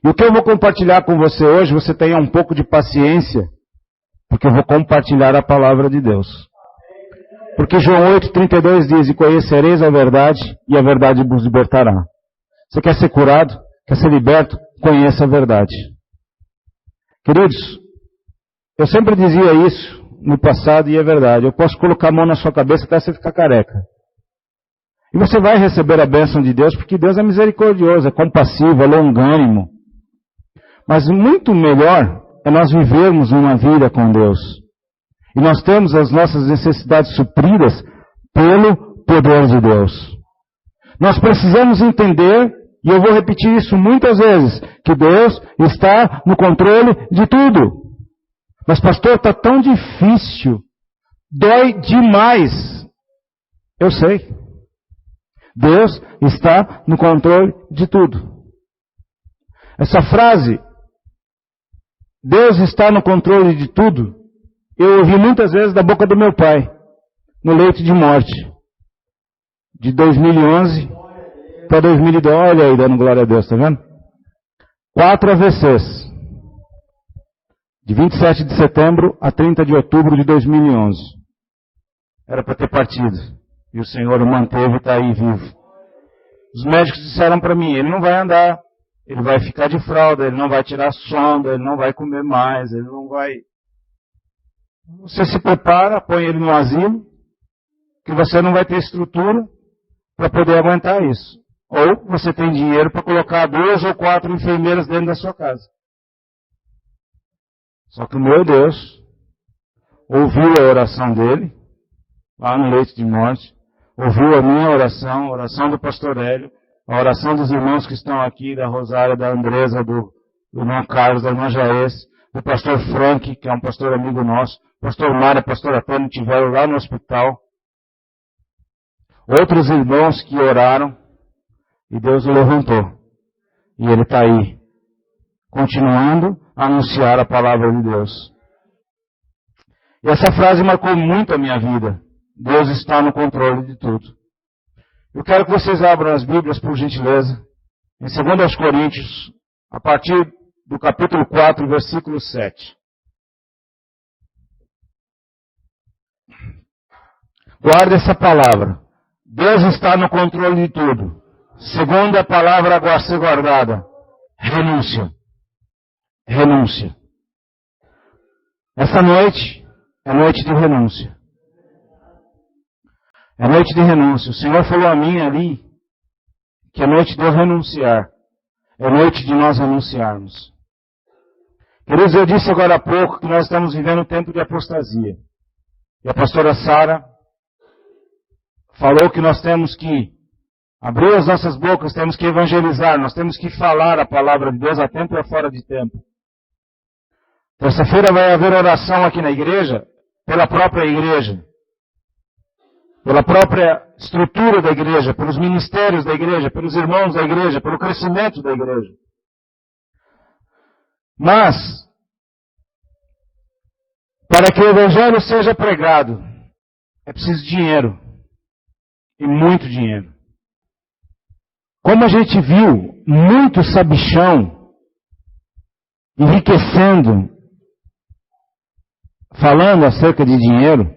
E o que eu vou compartilhar com você hoje, você tenha um pouco de paciência, porque eu vou compartilhar a palavra de Deus. Porque João 8,32 diz, e conhecereis a verdade, e a verdade vos libertará. Você quer ser curado? Quer ser liberto? Conheça a verdade. Queridos, eu sempre dizia isso no passado e é verdade. Eu posso colocar a mão na sua cabeça até você ficar careca. E você vai receber a bênção de Deus, porque Deus é misericordioso, é compassivo, é longânimo. Mas muito melhor é nós vivermos uma vida com Deus. E nós temos as nossas necessidades supridas pelo poder de Deus. Nós precisamos entender, e eu vou repetir isso muitas vezes, que Deus está no controle de tudo. Mas pastor, está tão difícil, dói demais. Eu sei. Deus está no controle de tudo. Essa frase, Deus está no controle de tudo, eu ouvi muitas vezes da boca do meu pai, no leito de morte, de 2011 para 2012, olha aí, dando glória a Deus, tá vendo? 4 AVCs, de 27 de setembro a 30 de outubro de 2011. Era para ter partido, e o Senhor o manteve e está aí vivo. Os médicos disseram para mim, ele não vai andar, ele vai ficar de fralda, ele não vai tirar sonda, ele não vai comer mais, ele não vai... Você se prepara, põe ele no asilo, que você não vai ter estrutura para poder aguentar isso. Ou você tem dinheiro para colocar 2 ou 4 enfermeiras dentro da sua casa. Só que o meu Deus ouviu a oração dele, lá no leito de morte, ouviu a minha oração, a oração do pastor Hélio, a oração dos irmãos que estão aqui, da Rosária, da Andresa, do irmão Carlos, da irmã Jaes, do pastor Frank, que é um pastor amigo nosso, pastor Mário, pastor Antônio, estiveram lá no hospital. Outros irmãos que oraram, e Deus o levantou. E ele está aí, continuando a anunciar a palavra de Deus. E essa frase marcou muito a minha vida. Deus está no controle de tudo. Eu quero que vocês abram as Bíblias, por gentileza, em 2 Coríntios, a partir do capítulo 4, versículo 7. Guarda essa palavra. Deus está no controle de tudo. Segunda palavra a ser guardada. Renúncia. Renúncia. Essa noite é noite de renúncia. É noite de renúncia. O Senhor falou a mim ali que é noite de eu renunciar. É noite de nós renunciarmos. Queridos, eu disse agora há pouco que nós estamos vivendo um tempo de apostasia. E a pastora Sara falou que nós temos que abrir as nossas bocas, temos que evangelizar, nós temos que falar a palavra de Deus a tempo e fora de tempo. Terça-feira vai haver oração aqui na igreja, pela própria igreja, pela própria estrutura da igreja, pelos ministérios da igreja, pelos irmãos da igreja, pelo crescimento da igreja. Mas, para que o evangelho seja pregado, é preciso dinheiro. E muito dinheiro. Como a gente viu muito sabichão enriquecendo, falando acerca de dinheiro,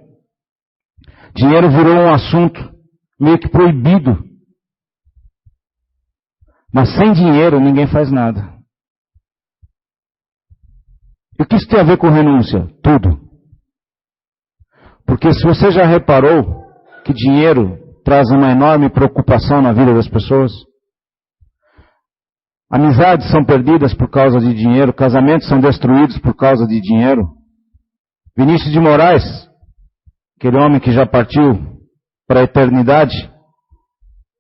dinheiro virou um assunto meio que proibido. Mas sem dinheiro ninguém faz nada. E o que isso tem a ver com renúncia? Tudo. Porque se você já reparou que dinheiro traz uma enorme preocupação na vida das pessoas. Amizades são perdidas por causa de dinheiro, casamentos são destruídos por causa de dinheiro. Vinícius de Moraes, aquele homem que já partiu para a eternidade,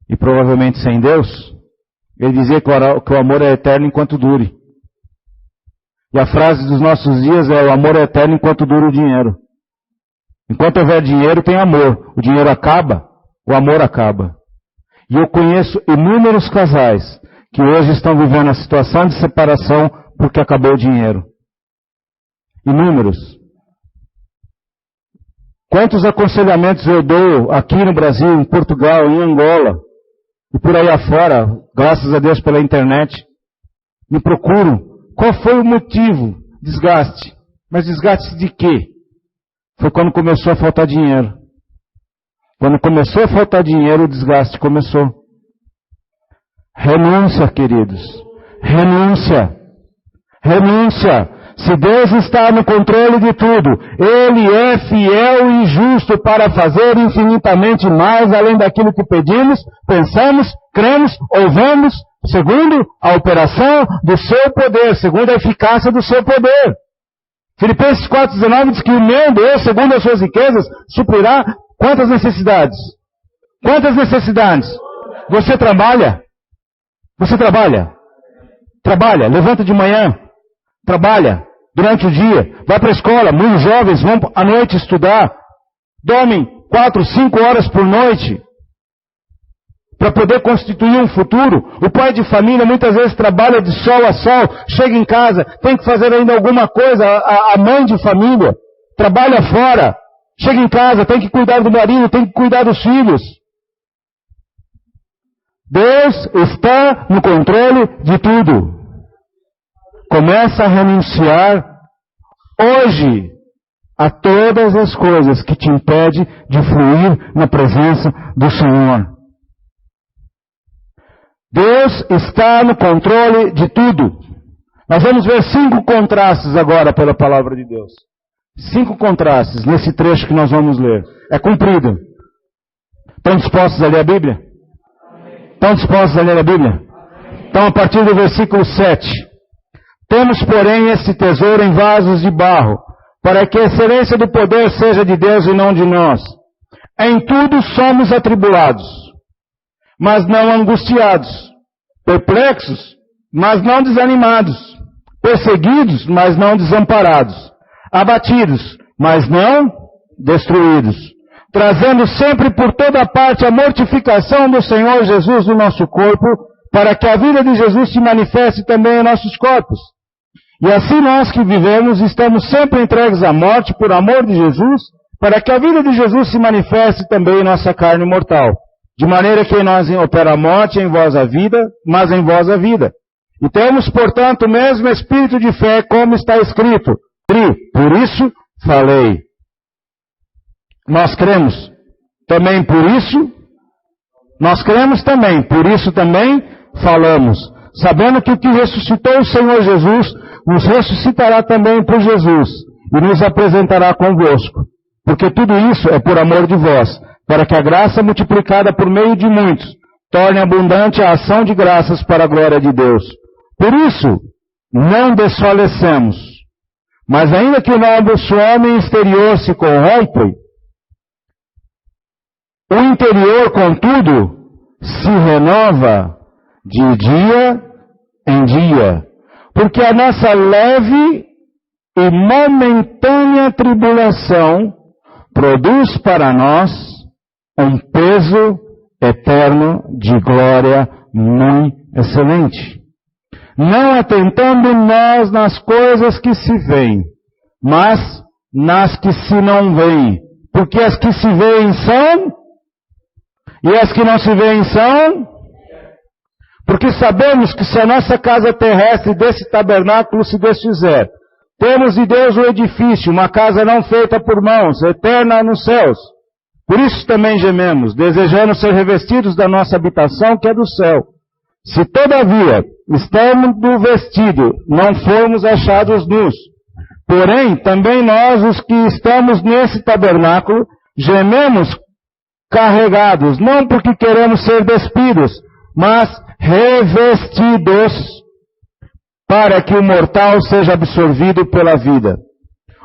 e provavelmente sem Deus, ele dizia que o amor é eterno enquanto dure. E a frase dos nossos dias é: o amor é eterno enquanto dura o dinheiro. Enquanto houver dinheiro, tem amor. O dinheiro acaba, o amor acaba. E eu conheço inúmeros casais que hoje estão vivendo a situação de separação porque acabou o dinheiro. Inúmeros. Quantos aconselhamentos eu dou aqui no Brasil, em Portugal, em Angola, e por aí afora, graças a Deus pela internet, me procuram. Qual foi o motivo? Desgaste. Mas desgaste de quê? Foi quando começou a faltar dinheiro. Quando começou a faltar dinheiro, o desgaste começou. Renúncia, queridos. Renúncia. Renúncia. Se Deus está no controle de tudo, Ele é fiel e justo para fazer infinitamente mais além daquilo que pedimos, pensamos, cremos, ouvemos, segundo a operação do seu poder, segundo a eficácia do seu poder. Filipenses 4,19 diz que o meu Deus, segundo as suas riquezas, suprirá quantas necessidades? Quantas necessidades? Você trabalha? Você trabalha? Trabalha, levanta de manhã, trabalha durante o dia, vai para a escola, muitos jovens vão à noite estudar, dormem 4, 5 horas por noite, para poder constituir um futuro. O pai de família muitas vezes trabalha de sol a sol, chega em casa, tem que fazer ainda alguma coisa, a mãe de família trabalha fora, chega em casa, tem que cuidar do marido, tem que cuidar dos filhos. Deus está no controle de tudo. Começa a renunciar hoje a todas as coisas que te impedem de fluir na presença do Senhor. Deus está no controle de tudo. Nós vamos ver 5 contrastes agora pela palavra de Deus. 5 contrastes nesse trecho que nós vamos ler. É comprido. Estão dispostos a ler a Bíblia? Estão dispostos a ler a Bíblia? Então, a partir do versículo 7. Temos, porém, esse tesouro em vasos de barro, para que a excelência do poder seja de Deus e não de nós. Em tudo somos atribulados, mas não angustiados, perplexos, mas não desanimados, perseguidos, mas não desamparados, abatidos, mas não destruídos, trazendo sempre por toda parte a mortificação do Senhor Jesus no nosso corpo, para que a vida de Jesus se manifeste também em nossos corpos. E assim nós que vivemos estamos sempre entregues à morte por amor de Jesus, para que a vida de Jesus se manifeste também em nossa carne mortal. De maneira que em nós opera a morte, em vós a vida, mas em vós a vida. E temos, portanto, o mesmo espírito de fé, como está escrito. Por isso falei. Nós cremos também por isso. Nós cremos também, por isso também falamos. Sabendo que o que ressuscitou o Senhor Jesus, nos ressuscitará também por Jesus, e nos apresentará convosco. Porque tudo isso é por amor de vós, para que a graça multiplicada por meio de muitos torne abundante a ação de graças para a glória de Deus. Por isso, não desfalecemos. Mas ainda que o nosso homem exterior se corrompe, o interior, contudo, se renova de dia em dia. Porque a nossa leve e momentânea tribulação produz para nós um peso eterno de glória muito excelente. Não atentando nós nas coisas que se veem, mas nas que se não veem. Porque as que se veem são, e as que não se veem são. Porque sabemos que se a nossa casa terrestre desse tabernáculo se desfizer, temos de Deus um edifício, uma casa não feita por mãos, eterna nos céus. Por isso também gememos, desejando ser revestidos da nossa habitação que é do céu. Se todavia, estando vestido, não formos achados nus. Porém, também nós, os que estamos nesse tabernáculo, gememos carregados, não porque queremos ser despidos, mas revestidos, para que o mortal seja absorvido pela vida.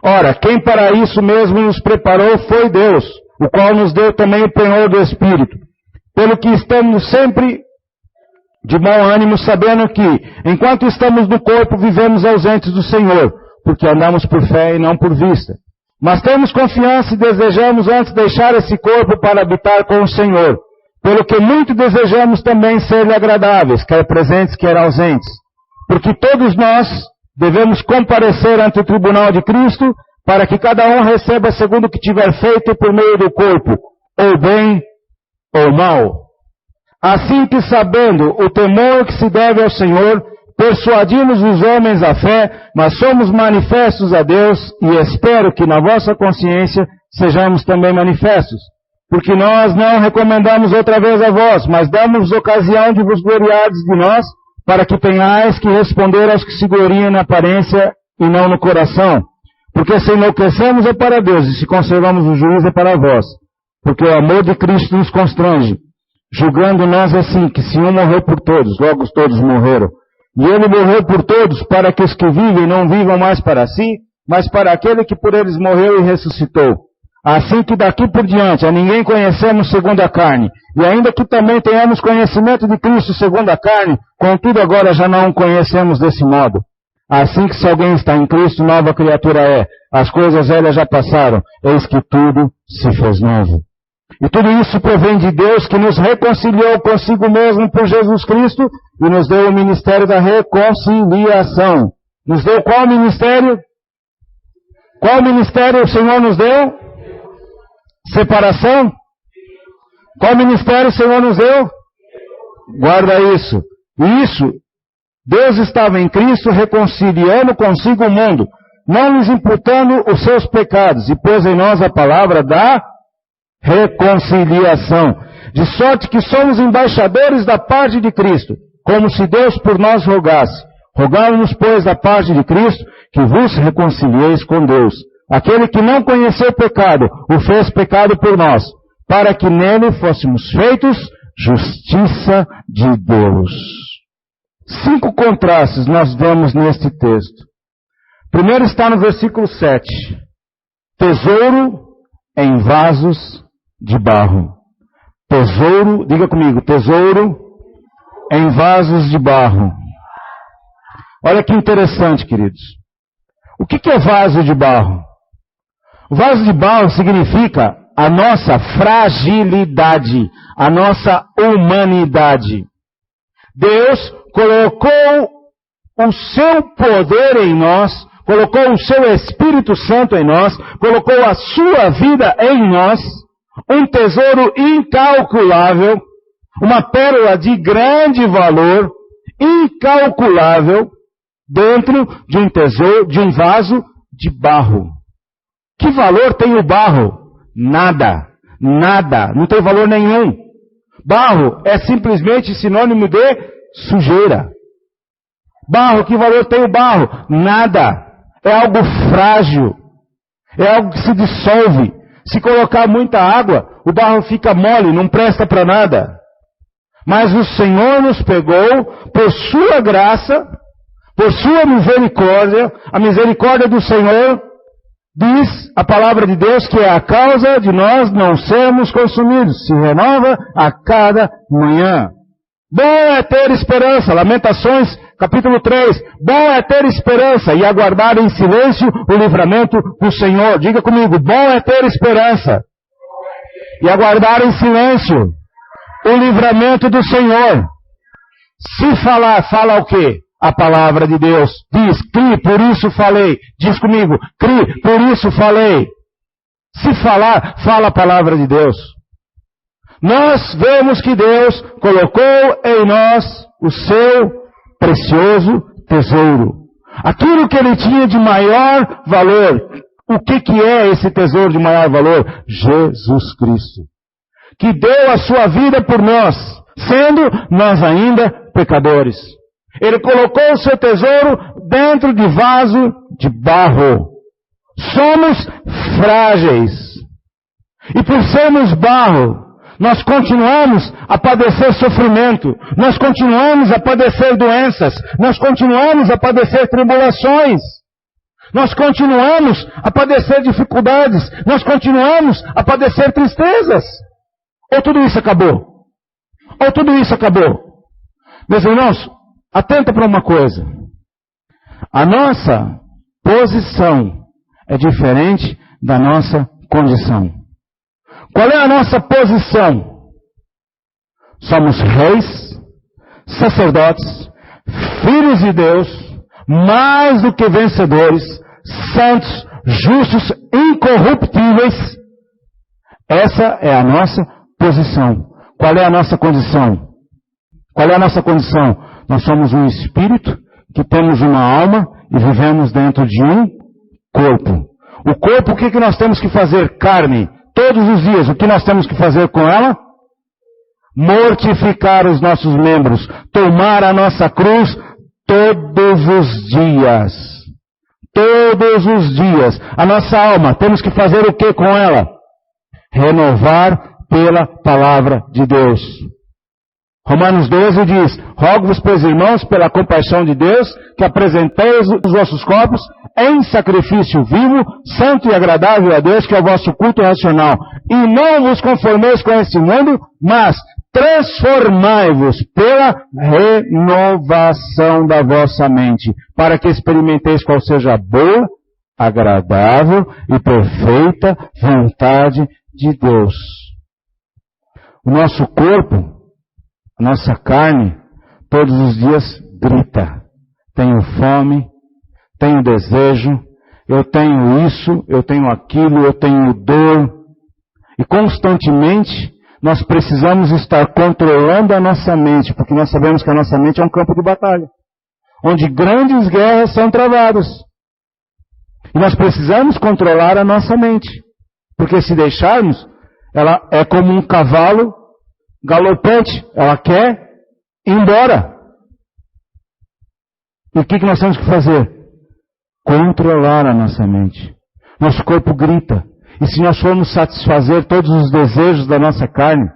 Ora, quem para isso mesmo nos preparou foi Deus, o qual nos deu também o penhor do Espírito. Pelo que estamos sempre de bom ânimo, sabendo que, enquanto estamos no corpo, vivemos ausentes do Senhor, porque andamos por fé e não por vista. Mas temos confiança e desejamos antes deixar esse corpo para habitar com o Senhor. Pelo que muito desejamos também ser-lhe agradáveis, quer presentes, quer ausentes. Porque todos nós devemos comparecer ante o tribunal de Cristo, para que cada um receba segundo o que tiver feito por meio do corpo, ou bem ou mal. Assim que, sabendo o temor que se deve ao Senhor, persuadimos os homens à fé, mas somos manifestos a Deus, e espero que na vossa consciência sejamos também manifestos. Porque nós não recomendamos outra vez a vós, mas damos ocasião de vos gloriardes de nós, para que tenhais que responder aos que se gloriam na aparência e não no coração. Porque se enlouquecemos é para Deus, e se conservamos o juízo é para vós. Porque o amor de Cristo nos constrange, julgando nós assim, que se um morreu por todos, logo todos morreram. E ele morreu por todos, para que os que vivem não vivam mais para si, mas para aquele que por eles morreu e ressuscitou. Assim que daqui por diante a ninguém conhecemos segundo a carne, e ainda que também tenhamos conhecimento de Cristo segundo a carne, contudo agora já não o conhecemos desse modo. Assim que se alguém está em Cristo, nova criatura é. As coisas velhas já passaram, eis que tudo se fez novo. E tudo isso provém de Deus, que nos reconciliou consigo mesmo por Jesus Cristo e nos deu o ministério da reconciliação. Nos deu qual ministério? Qual ministério o Senhor nos deu? Separação? Qual ministério o Senhor nos deu? Guarda isso. Isso, Deus estava em Cristo reconciliando consigo o mundo, não lhes imputando os seus pecados, e pôs em nós a palavra da reconciliação, de sorte que somos embaixadores da parte de Cristo, como se Deus por nós rogasse. Rogamos, pois, da parte de Cristo, que vos reconcilieis com Deus. Aquele que não conheceu o pecado, o fez pecado por nós, para que nele fôssemos feitos justiça de Deus. 5 contrastes nós vemos neste texto. Primeiro está no versículo 7. Tesouro em vasos de barro. Tesouro, diga comigo, tesouro em vasos de barro. Olha que interessante, queridos. O que é vaso de barro? O vaso de barro significa a nossa fragilidade, a nossa humanidade. Deus colocou o seu poder em nós, colocou o seu Espírito Santo em nós, colocou a sua vida em nós, um tesouro incalculável, uma pérola de grande valor, incalculável, dentro de um tesouro, de um vaso de barro. Que valor tem o barro? Nada, nada, não tem valor nenhum. Barro é simplesmente sinônimo de sujeira. Barro, que valor tem o barro? Nada. É algo frágil. É algo que se dissolve. Se colocar muita água, o barro fica mole, não presta para nada. Mas o Senhor nos pegou por sua graça, por sua misericórdia. A misericórdia do Senhor diz a palavra de Deus que é a causa de nós não sermos consumidos. Se renova a cada manhã. Bom é ter esperança. Lamentações, capítulo 3. Bom é ter esperança e aguardar em silêncio o livramento do Senhor. Diga comigo, bom é ter esperança e aguardar em silêncio o livramento do Senhor. Se falar, fala o quê? A palavra de Deus. Diz, crie, por isso falei. Diz comigo, crie, por isso falei. Se falar, fala a palavra de Deus. Nós vemos que Deus colocou em nós o seu precioso tesouro. Aquilo que ele tinha de maior valor. O que é esse tesouro de maior valor? Jesus Cristo. Que deu a sua vida por nós, sendo nós ainda pecadores. Ele colocou o seu tesouro dentro de vaso de barro. Somos frágeis. E por sermos barro, nós continuamos a padecer sofrimento. Nós continuamos a padecer doenças. Nós continuamos a padecer tribulações. Nós continuamos a padecer dificuldades. Nós continuamos a padecer tristezas. Ou tudo isso acabou? Ou tudo isso acabou? Meus irmãos, atenta para uma coisa. A nossa posição é diferente da nossa condição. Qual é a nossa posição? Somos reis, sacerdotes, filhos de Deus, mais do que vencedores, santos, justos, incorruptíveis. Essa é a nossa posição. Qual é a nossa condição? Qual é a nossa condição? Nós somos um espírito que temos uma alma e vivemos dentro de um corpo. O corpo, o que nós temos que fazer? Carne. Todos os dias, o que nós temos que fazer com ela? Mortificar os nossos membros. Tomar a nossa cruz todos os dias. Todos os dias. A nossa alma, temos que fazer o que com ela? Renovar pela palavra de Deus. Romanos 12 diz: rogo-vos, pois, irmãos, pela compaixão de Deus, que apresenteis os vossos corpos em sacrifício vivo, santo e agradável a Deus, que é o vosso culto racional. E não vos conformeis com este mundo, mas transformai-vos pela renovação da vossa mente, para que experimenteis qual seja a boa, agradável e perfeita vontade de Deus. O nosso corpo, a nossa carne, todos os dias grita: tenho fome, tenho desejo, eu tenho isso, eu tenho aquilo, eu tenho dor. E constantemente nós precisamos estar controlando a nossa mente, porque nós sabemos que a nossa mente é um campo de batalha, onde grandes guerras são travadas. E nós precisamos controlar a nossa mente, porque se deixarmos, ela é como um cavalo galopante, ela quer ir embora. E o que nós temos que fazer? Controlar a nossa mente. Nosso corpo grita. E se nós formos satisfazer todos os desejos da nossa carne,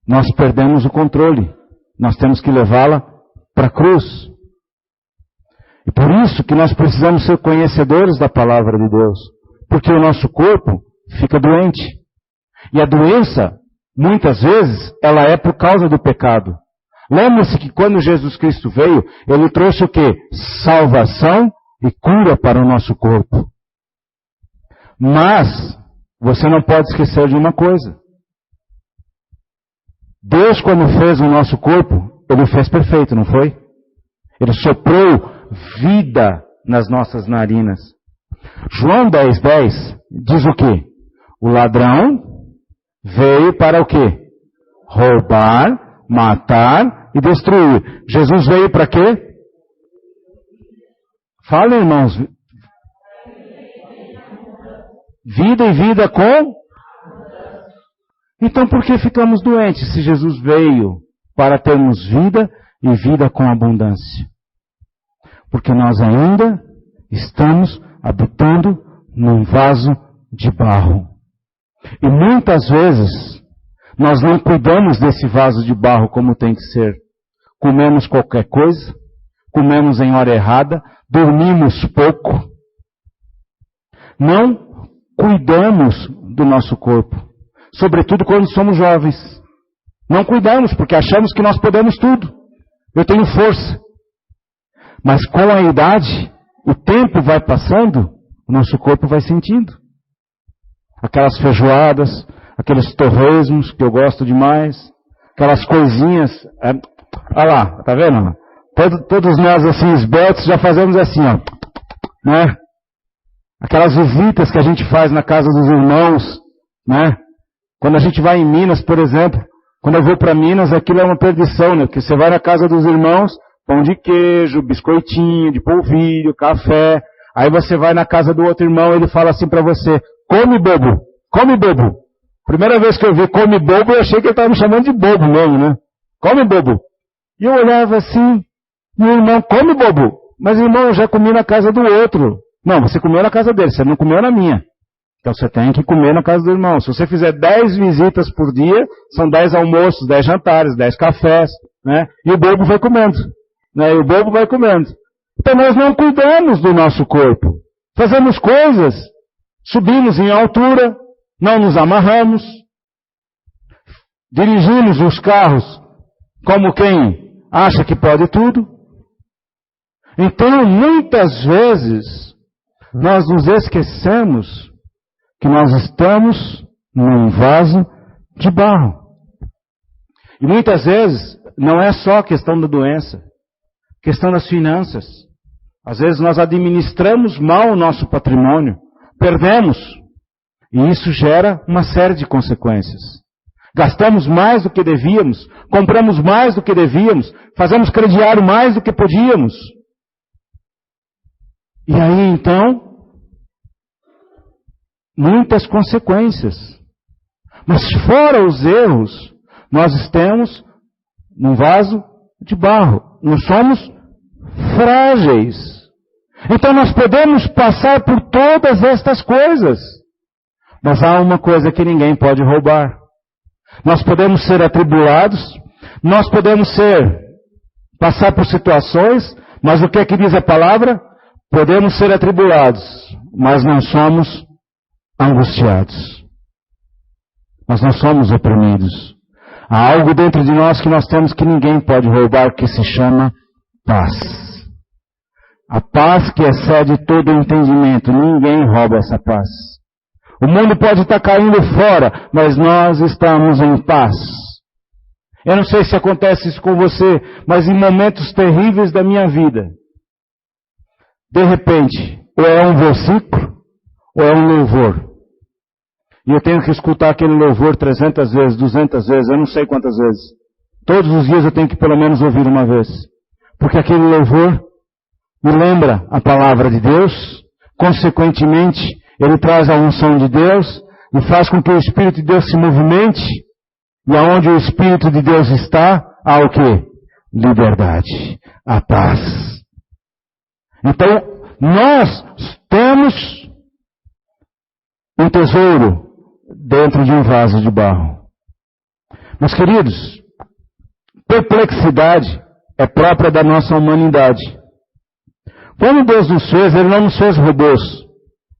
nós perdemos o controle. Nós temos que levá-la para a cruz. E por isso que nós precisamos ser conhecedores da palavra de Deus. Porque o nosso corpo fica doente. E a doença, muitas vezes, ela é por causa do pecado. Lembre-se que quando Jesus Cristo veio, Ele trouxe o quê? Salvação e cura para o nosso corpo. Mas, você não pode esquecer de uma coisa. Deus, quando fez o nosso corpo, Ele fez perfeito, não foi? Ele soprou vida nas nossas narinas. João 10:10 diz o quê? O ladrão veio para o quê? Roubar, matar e destruir. Jesus veio para quê? Fala, irmãos. Vida e vida com? Então por que ficamos doentes se Jesus veio para termos vida e vida com abundância? Porque nós ainda estamos habitando num vaso de barro. E muitas vezes nós não cuidamos desse vaso de barro como tem que ser. Comemos qualquer coisa, comemos em hora errada, dormimos pouco. Não cuidamos do nosso corpo, sobretudo quando somos jovens. Não cuidamos porque achamos que nós podemos tudo. Eu tenho força. Mas com a idade, o tempo vai passando, o nosso corpo vai sentindo. Aquelas feijoadas, aqueles torresmos que eu gosto demais, aquelas coisinhas. Olha lá, tá vendo? Todos nós assim, esbeltos, já fazemos assim, ó, né? Aquelas visitas que a gente faz na casa dos irmãos, né? Quando a gente vai em Minas, por exemplo, quando eu vou para Minas, aquilo é uma perdição, né? Porque você vai na casa dos irmãos, pão de queijo, biscoitinho, de polvilho, café. Aí você vai na casa do outro irmão, ele fala assim para você: come bobo, come bobo. Primeira vez que eu vi come bobo, eu achei que ele estava me chamando de bobo mesmo, né? Come bobo. E eu olhava assim, e o irmão, come bobo. Mas irmão, eu já comi na casa do outro. Não, você comeu na casa dele, você não comeu na minha. Então você tem que comer na casa do irmão. Se você fizer 10 visitas por dia, são 10 almoços, 10 jantares, 10 cafés, né? E o bobo vai comendo, né? E o bobo vai comendo. Então nós não cuidamos do nosso corpo. Fazemos coisas, subimos em altura, não nos amarramos, dirigimos os carros como quem acha que pode tudo. Então, muitas vezes, nós nos esquecemos que nós estamos num vaso de barro. E muitas vezes, não é só a questão da doença, questão das finanças. Às vezes nós administramos mal o nosso patrimônio, perdemos. E isso gera uma série de consequências. Gastamos mais do que devíamos, compramos mais do que devíamos, fazemos crediário mais do que podíamos. E aí então, muitas consequências. Mas fora os erros, nós estamos num vaso de barro. Nós somos frágeis. Então nós podemos passar por todas estas coisas. Mas há uma coisa que ninguém pode roubar. Nós podemos ser atribulados, nós podemos passar por situações, mas o que é que diz a palavra? Podemos ser atribulados, mas não somos angustiados. Nós não somos oprimidos. Há algo dentro de nós que nós temos que ninguém pode roubar, que se chama paz. A paz que excede todo o entendimento, ninguém rouba essa paz. O mundo pode estar caindo fora, mas nós estamos em paz. Eu não sei se acontece isso com você, mas em momentos terríveis da minha vida, de repente, ou é um versículo, ou é um louvor. E eu tenho que escutar aquele louvor 300 vezes, 200 vezes, eu não sei quantas vezes. Todos os dias eu tenho que pelo menos ouvir uma vez. Porque aquele louvor me lembra a palavra de Deus, consequentemente, ele traz a unção de Deus e faz com que o Espírito de Deus se movimente. E aonde o Espírito de Deus está, há o quê? Liberdade, a paz. Então, nós temos um tesouro dentro de um vaso de barro. Meus queridos, perplexidade é própria da nossa humanidade. Quando Deus nos fez, Ele não nos fez robôs.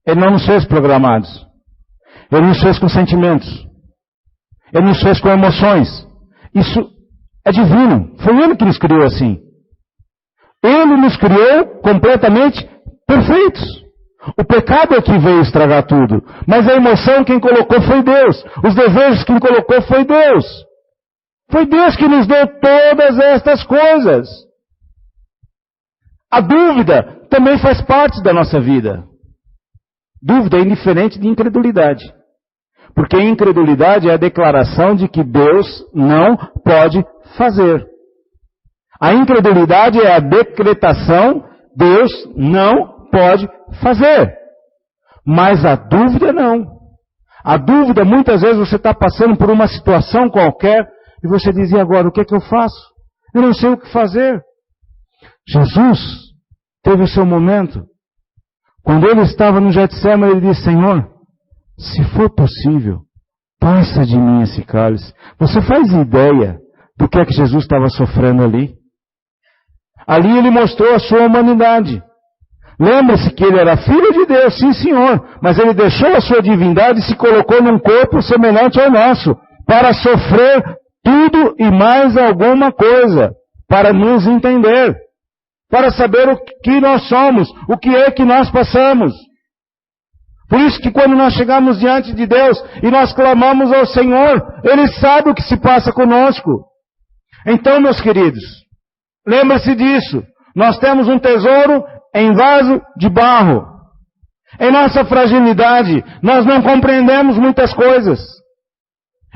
Ele não nos fez programados. Ele nos fez com sentimentos. Ele nos fez com emoções. Isso é divino. Foi Ele que nos criou assim. Ele nos criou completamente perfeitos. O pecado é que veio estragar tudo. Mas a emoção quem colocou foi Deus. Os desejos quem colocou foi Deus. Foi Deus que nos deu todas estas coisas. A dúvida também faz parte da nossa vida. Dúvida é indiferente de incredulidade. Porque incredulidade é a declaração de que Deus não pode fazer. A incredulidade é a decretação, Deus não pode fazer. Mas a dúvida não. A dúvida, muitas vezes você está passando por uma situação qualquer e você diz, e agora, o que é que eu faço? Eu não sei o que fazer. Jesus teve o seu momento. Quando ele estava no Getsemane, ele disse, Senhor, se for possível, passa de mim esse cálice. Você faz ideia do que é que Jesus estava sofrendo ali? Ali ele mostrou a sua humanidade. Lembre-se que ele era filho de Deus, sim senhor, mas ele deixou a sua divindade e se colocou num corpo semelhante ao nosso, para sofrer tudo e mais alguma coisa, para nos entender, para saber o que nós somos, o que é que nós passamos. Por isso que quando nós chegamos diante de Deus e nós clamamos ao Senhor, Ele sabe o que se passa conosco. Então, meus queridos, lembre-se disso. Nós temos um tesouro em vaso de barro. Em nossa fragilidade, nós não compreendemos muitas coisas.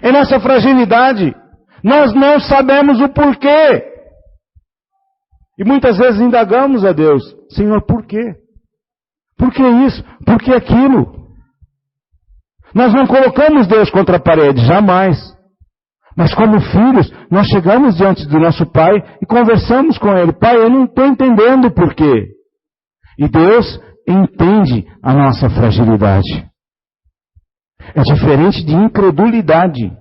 Em nossa fragilidade, nós não sabemos o porquê. E muitas vezes indagamos a Deus, Senhor, por quê? Por que isso? Por que aquilo? Nós não colocamos Deus contra a parede, jamais. Mas como filhos, nós chegamos diante do nosso Pai e conversamos com Ele. Pai, eu não estou entendendo o porquê. E Deus entende a nossa fragilidade. É diferente de incredulidade.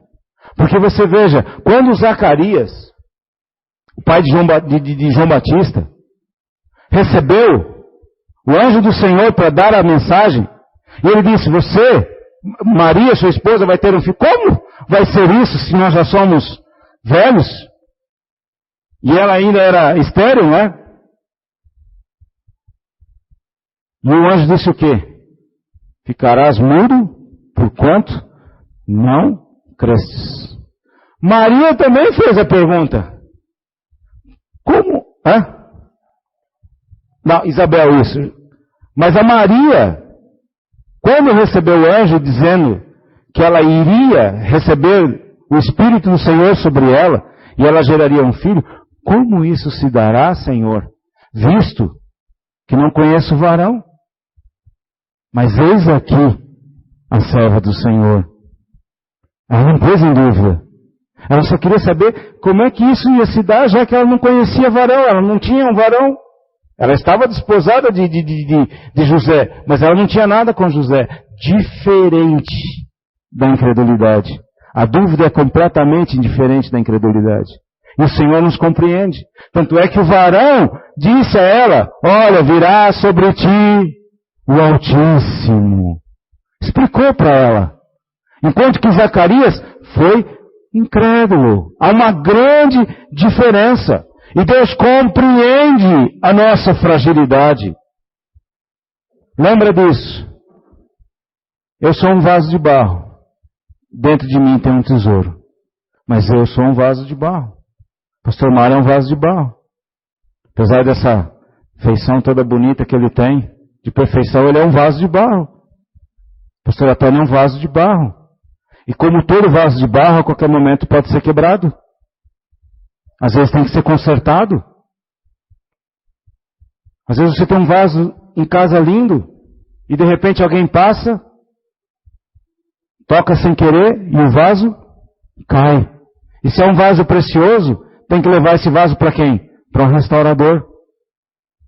Porque você veja, quando Zacarias, o pai de João Batista, recebeu o anjo do Senhor para dar a mensagem, e ele disse, Maria, sua esposa, vai ter um filho. Como vai ser isso se nós já somos velhos? E ela ainda era estéril, né? E o anjo disse o quê? Ficarás mudo, porquanto não cresces. Maria também fez a pergunta. Como? Não, Isabel, isso. Mas a Maria, quando recebeu o anjo dizendo que ela iria receber o Espírito do Senhor sobre ela, e ela geraria um filho. Como isso se dará, Senhor, visto que não conheço o varão? Mas eis aqui a serva do Senhor. Ela não pôs em dúvida. Ela só queria saber como é que isso ia se dar, já que ela não conhecia varão, ela não tinha um varão. Ela estava desposada de José, mas ela não tinha nada com José. Diferente da incredulidade. A dúvida é completamente indiferente da incredulidade. E o Senhor nos compreende. Tanto é que o varão disse a ela: olha, virá sobre ti o Altíssimo. Explicou para ela. Enquanto que Zacarias foi incrédulo. Há uma grande diferença. E Deus compreende a nossa fragilidade. Lembra disso? Eu sou um vaso de barro. Dentro de mim tem um tesouro. Mas eu sou um vaso de barro. Pastor Mário é um vaso de barro. Apesar dessa feição toda bonita que ele tem, de perfeição, ele é um vaso de barro. Pastor Antônio é um vaso de barro. E como todo vaso de barro, a qualquer momento pode ser quebrado. Às vezes tem que ser consertado. Às vezes você tem um vaso em casa lindo, e de repente alguém passa, toca sem querer, e o vaso cai. E se é um vaso precioso, tem que levar esse vaso para quem? Para um restaurador.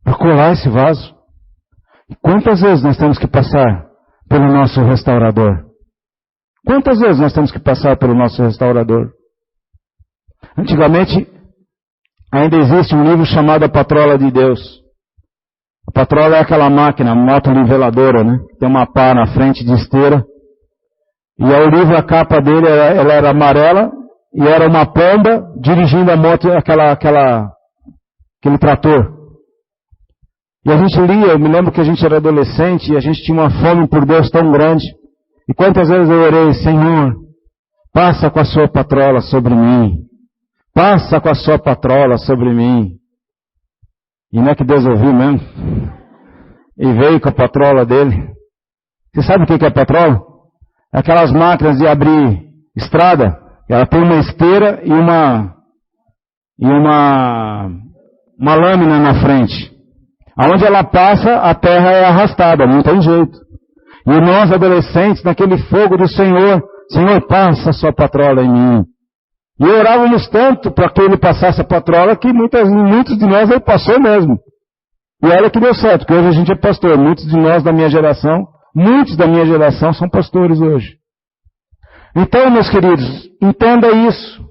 Para colar esse vaso. E quantas vezes nós temos que passar pelo nosso restaurador? Quantas vezes nós temos que passar pelo nosso restaurador? Antigamente, ainda existe um livro chamado A Patrola de Deus. A patrola é aquela máquina, motoniveladora, né? Tem uma pá na frente de esteira. E o livro, a capa dele, ela era amarela, e era uma pomba dirigindo a moto, aquele trator. E a gente lia, eu me lembro que a gente era adolescente, e a gente tinha uma fome por Deus tão grande. E quantas vezes eu orei: Senhor, passa com a sua patrola sobre mim. Passa com a sua patrola sobre mim. E não é que Deus ouviu mesmo? E veio com a patrola dele. Você sabe o que é patrola? É aquelas máquinas de abrir estrada. Ela tem uma esteira e uma lâmina na frente. Aonde ela passa, a terra é arrastada, não tem jeito. E nós, adolescentes, naquele fogo do Senhor, Senhor, passa a sua patrola em mim. E orávamos tanto para que ele passasse a patrola, que muitos de nós ele passou mesmo. E olha que deu certo, porque hoje a gente é pastor. Muitos da minha geração são pastores hoje. Então, meus queridos, entenda isso.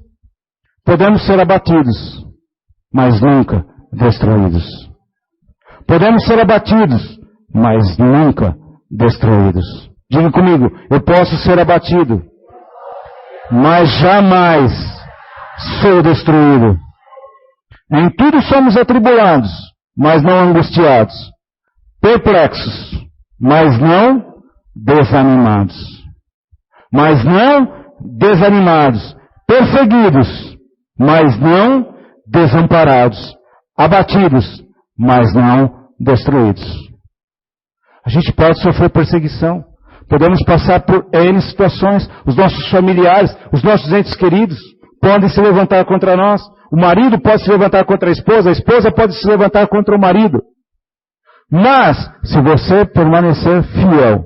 Podemos ser abatidos, mas nunca destruídos. Podemos ser abatidos, mas nunca destruídos. Diga comigo: eu posso ser abatido, mas jamais sou destruído. Em tudo somos atribulados, mas não angustiados. Perplexos, mas não desanimados. Mas não desanimados. Perseguidos, mas não desamparados. Abatidos, mas não destruídos. A gente pode sofrer perseguição. Podemos passar por N situações. Os nossos familiares, os nossos entes queridos podem se levantar contra nós. O marido pode se levantar contra a esposa pode se levantar contra o marido. Mas, se você permanecer fiel,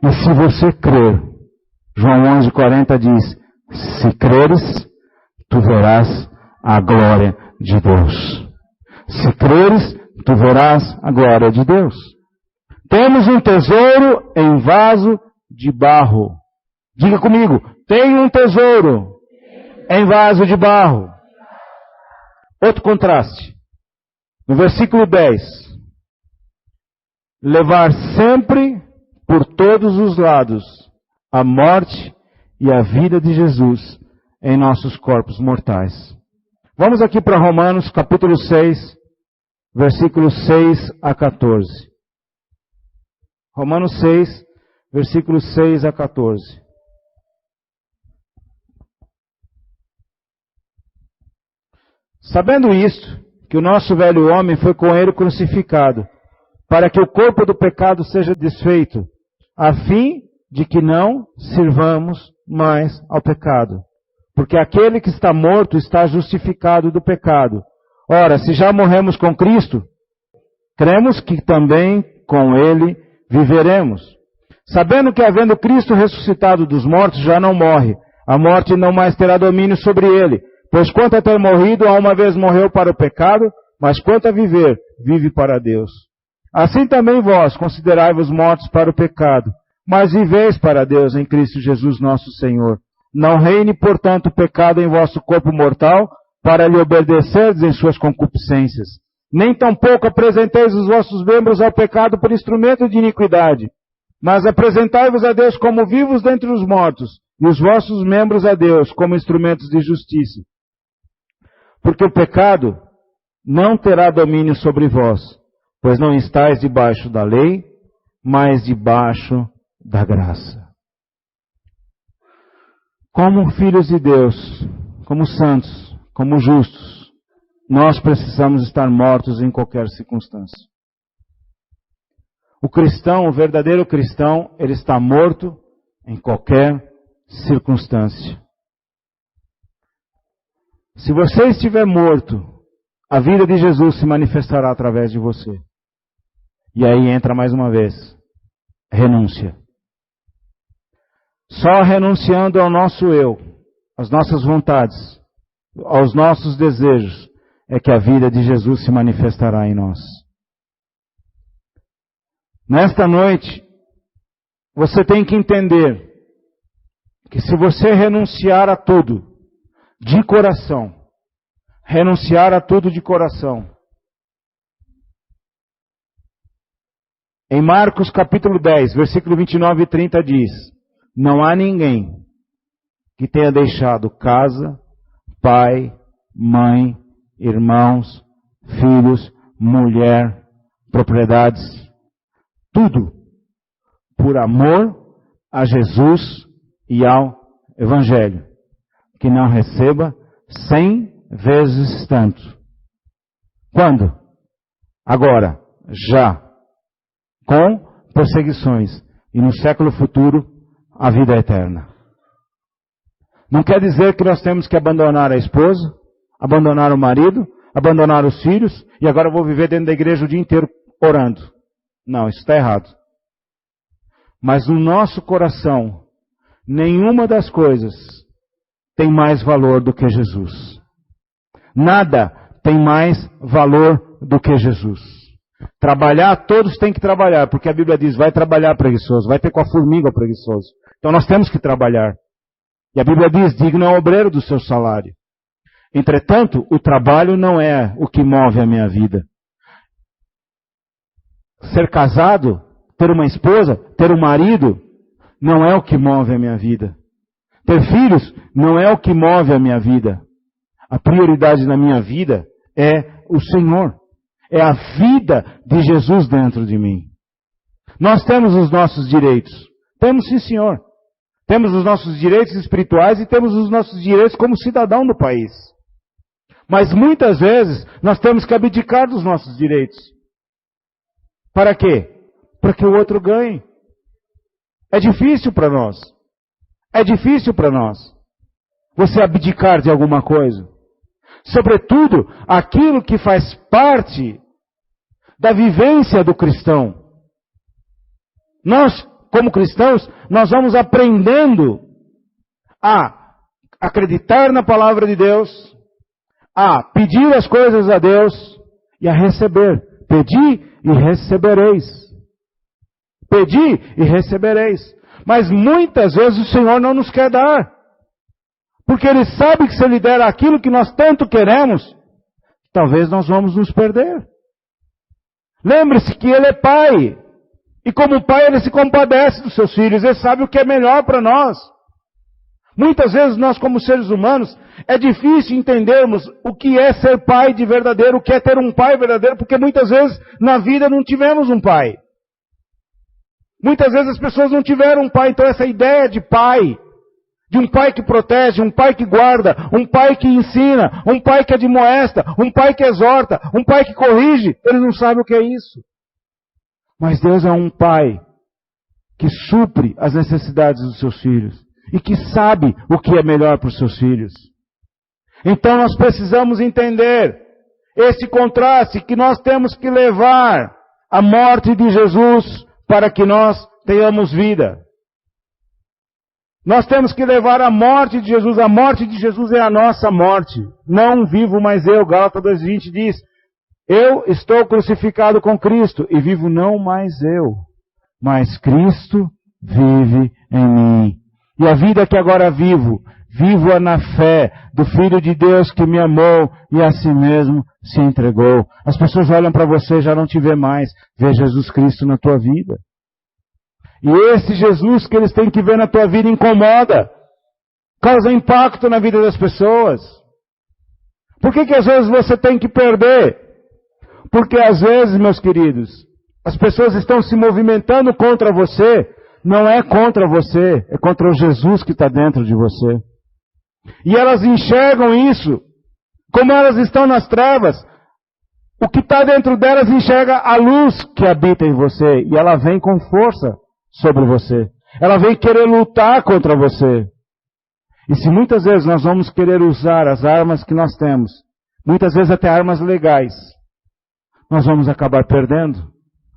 e se você crer, João 11:40 diz: se creres, tu verás a glória de Deus. Se creres, tu verás a glória de Deus. Temos um tesouro em vaso de barro. Diga comigo: tenho um tesouro em vaso de barro. Outro contraste. No versículo 10. Levar sempre por todos os lados a morte e a vida de Jesus em nossos corpos mortais. Vamos aqui para Romanos capítulo 6, versículos 6 a 14. Romanos 6, versículos 6 a 14. Sabendo isto, que o nosso velho homem foi com ele crucificado, para que o corpo do pecado seja desfeito, a fim de que não sirvamos mais ao pecado. Porque aquele que está morto está justificado do pecado. Ora, se já morremos com Cristo, cremos que também com Ele viveremos. Sabendo que, havendo Cristo ressuscitado dos mortos, já não morre. A morte não mais terá domínio sobre ele. Pois quanto a ter morrido, a uma vez morreu para o pecado, mas quanto a viver, vive para Deus. Assim também vós, considerai-vos mortos para o pecado, mas viveis para Deus em Cristo Jesus nosso Senhor. Não reine, portanto, o pecado em vosso corpo mortal, para lhe obedecerdes em suas concupiscências. Nem tampouco apresenteis os vossos membros ao pecado por instrumento de iniquidade, mas apresentai-vos a Deus como vivos dentre os mortos, e os vossos membros a Deus como instrumentos de justiça. Porque o pecado não terá domínio sobre vós, pois não estáis debaixo da lei, mas debaixo da graça. Como filhos de Deus, como santos, como justos, nós precisamos estar mortos em qualquer circunstância. O cristão, o verdadeiro cristão, ele está morto em qualquer circunstância. Se você estiver morto, a vida de Jesus se manifestará através de você. E aí entra mais uma vez, renúncia. Só renunciando ao nosso eu, às nossas vontades, aos nossos desejos, é que a vida de Jesus se manifestará em nós. Nesta noite, você tem que entender que se você renunciar a tudo, de coração, renunciar a tudo de coração. Em Marcos capítulo 10, versículo 29 e 30 diz: não há ninguém que tenha deixado casa, pai, mãe, irmãos, filhos, mulher, propriedades, tudo, por amor a Jesus e ao Evangelho, que não receba 100 vezes tanto. Quando? Agora, já, com perseguições, e no século futuro, a vida eterna. Não quer dizer que nós temos que abandonar a esposa, abandonar o marido, abandonar os filhos, e agora eu vou viver dentro da igreja o dia inteiro orando. Não, isso está errado. Mas no nosso coração, nenhuma das coisas tem mais valor do que Jesus. Nada tem mais valor do que Jesus. Trabalhar, todos têm que trabalhar, porque a Bíblia diz, vai trabalhar preguiçoso, vai ter com a formiga o preguiçoso. Então nós temos que trabalhar. E a Bíblia diz, digno é o obreiro do seu salário. Entretanto, o trabalho não é o que move a minha vida. Ser casado, ter uma esposa, ter um marido, não é o que move a minha vida. Ter filhos não é o que move a minha vida. A prioridade na minha vida é o Senhor. É a vida de Jesus dentro de mim. Nós temos os nossos direitos. Temos, sim, senhor. Temos os nossos direitos espirituais e temos os nossos direitos como cidadão do país. Mas muitas vezes nós temos que abdicar dos nossos direitos. Para quê? Para que o outro ganhe. É difícil para nós. É difícil para nós. Você abdicar de alguma coisa. Sobretudo, aquilo que faz parte da vivência do cristão. Nós, como cristãos, nós vamos aprendendo a acreditar na palavra de Deus, a pedir as coisas a Deus e a receber. Pedi e recebereis. Pedi e recebereis. Mas muitas vezes o Senhor não nos quer dar. Porque Ele sabe que se Ele der aquilo que nós tanto queremos, talvez nós vamos nos perder. Lembre-se que Ele é Pai. E como Pai, Ele se compadece dos seus filhos. Ele sabe o que é melhor para nós. Muitas vezes nós, como seres humanos, é difícil entendermos o que é ser pai de verdadeiro, o que é ter um pai verdadeiro, porque muitas vezes na vida não tivemos um pai. Muitas vezes as pessoas não tiveram um pai. Então essa ideia de pai, de um pai que protege, um pai que guarda, um pai que ensina, um pai que admoesta, um pai que exorta, um pai que corrige, ele não sabe o que é isso. Mas Deus é um pai que supre as necessidades dos seus filhos e que sabe o que é melhor para os seus filhos. Então nós precisamos entender esse contraste que nós temos que levar a morte de Jesus para que nós tenhamos vida. Nós temos que levar a morte de Jesus. A morte de Jesus é a nossa morte. Não vivo mais eu. Gálatas 2:20 diz: eu estou crucificado com Cristo e vivo não mais eu, mas Cristo vive em mim. E a vida que agora vivo-a na fé do Filho de Deus que me amou e a si mesmo se entregou. As pessoas olham para você e já não te vê mais. Vê Jesus Cristo na tua vida. E esse Jesus que eles têm que ver na tua vida incomoda. Causa impacto na vida das pessoas. Por que às vezes você tem que perder? Porque às vezes, meus queridos, as pessoas estão se movimentando contra você. Não é contra você, é contra o Jesus que está dentro de você. E elas enxergam isso. Como elas estão nas trevas, o que está dentro delas enxerga a luz que habita em você. E ela vem com força sobre você. Ela vem querer lutar contra você. E se muitas vezes nós vamos querer usar as armas que nós temos, muitas vezes até armas legais, nós vamos acabar perdendo.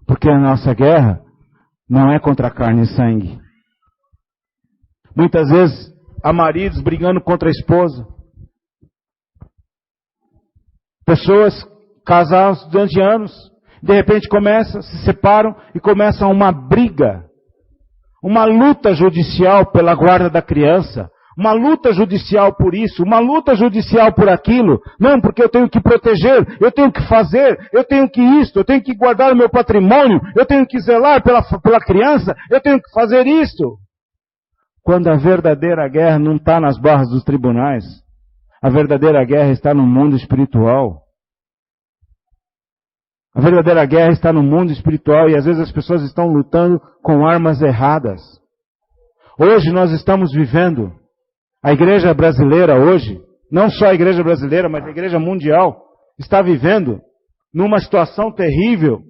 Porque a nossa guerra não é contra carne e sangue. Muitas vezes há maridos brigando contra a esposa. Pessoas casadas durante anos, de repente se separam e começam uma briga. Uma luta judicial pela guarda da criança. Uma luta judicial por isso, uma luta judicial por aquilo. Não, porque eu tenho que proteger, eu tenho que fazer, eu tenho que isto, eu tenho que guardar o meu patrimônio, eu tenho que zelar pela criança, eu tenho que fazer isto. Quando a verdadeira guerra não está nas barras dos tribunais, a verdadeira guerra está no mundo espiritual. A verdadeira guerra está no mundo espiritual e às vezes as pessoas estão lutando com armas erradas. Hoje nós estamos vivendo, a igreja brasileira hoje, não só a igreja brasileira, mas a igreja mundial, está vivendo numa situação terrível.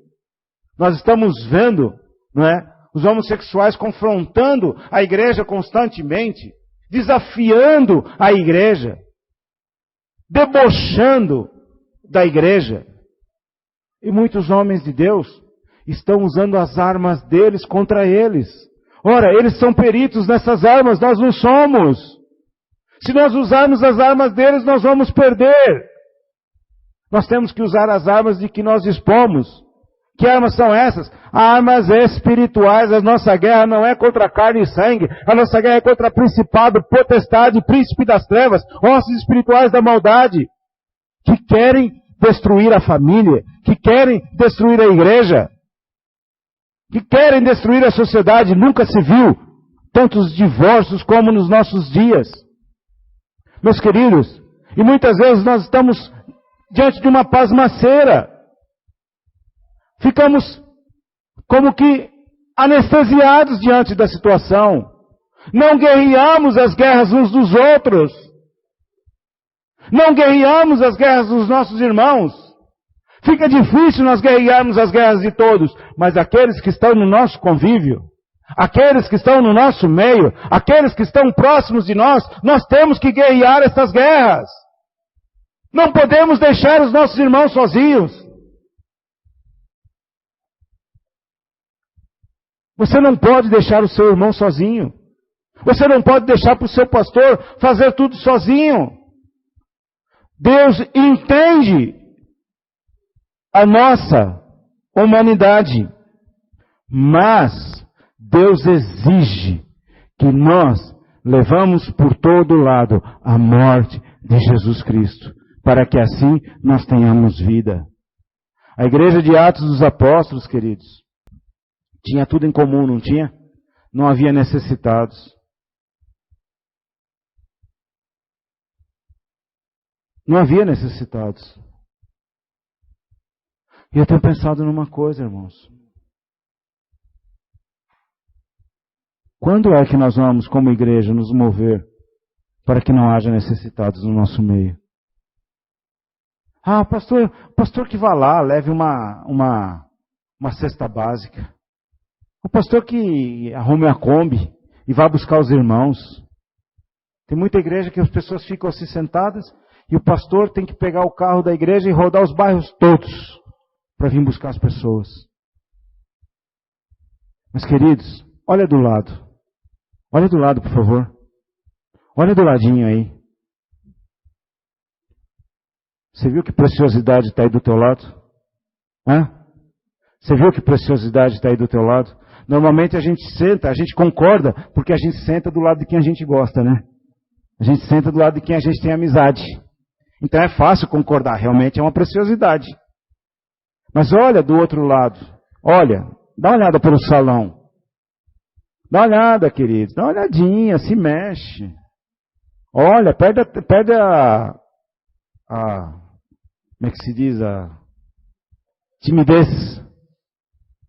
Nós estamos vendo, não é, os homossexuais confrontando a igreja constantemente, desafiando a igreja, debochando da igreja. E muitos homens de Deus estão usando as armas deles contra eles. Ora, eles são peritos nessas armas, nós não somos. Se nós usarmos as armas deles, nós vamos perder. Nós temos que usar as armas de que nós dispomos. Que armas são essas? Armas espirituais. A nossa guerra não é contra carne e sangue. A nossa guerra é contra principado, potestade, príncipe das trevas, hostes espirituais da maldade, que querem destruir a família, que querem destruir a igreja, que querem destruir a sociedade. Nunca se viu tantos divórcios como nos nossos dias. Meus queridos, e muitas vezes nós estamos diante de uma pasmaceira. Ficamos como que anestesiados diante da situação. Não guerreamos as guerras uns dos outros. Não guerreamos as guerras dos nossos irmãos. Fica difícil nós guerrearmos as guerras de todos, mas aqueles que estão no nosso convívio, aqueles que estão no nosso meio, aqueles que estão próximos de nós, nós temos que guerrear essas guerras. Não podemos deixar os nossos irmãos sozinhos. Você não pode deixar o seu irmão sozinho. Você não pode deixar para o seu pastor fazer tudo sozinho. Deus entende a nossa humanidade, mas Deus exige que nós levamos por todo lado a morte de Jesus Cristo, para que assim nós tenhamos vida. A igreja de Atos dos Apóstolos, queridos, tinha tudo em comum, não tinha? Não havia necessitados. Não havia necessitados. E eu tenho pensado numa coisa, irmãos. Quando é que nós vamos, como igreja, nos mover para que não haja necessitados no nosso meio? Ah, pastor que vá lá, leve uma cesta básica. O pastor que arrume a Kombi e vá buscar os irmãos. Tem muita igreja que as pessoas ficam assim sentadas e o pastor tem que pegar o carro da igreja e rodar os bairros todos para vir buscar as pessoas. Mas queridos, olha do lado. Olha do lado, por favor. Olha do ladinho aí. Você viu que preciosidade está aí do teu lado? Hã? Você viu que preciosidade está aí do teu lado? Normalmente a gente senta, a gente concorda, porque a gente senta do lado de quem a gente gosta, né? A gente senta do lado de quem a gente tem amizade. Então é fácil concordar, realmente é uma preciosidade. Mas olha do outro lado. Olha, dá uma olhada pelo salão. Dá uma olhada, queridos. Dá uma olhadinha, se mexe. Olha, perde a como é que se diz? A timidez.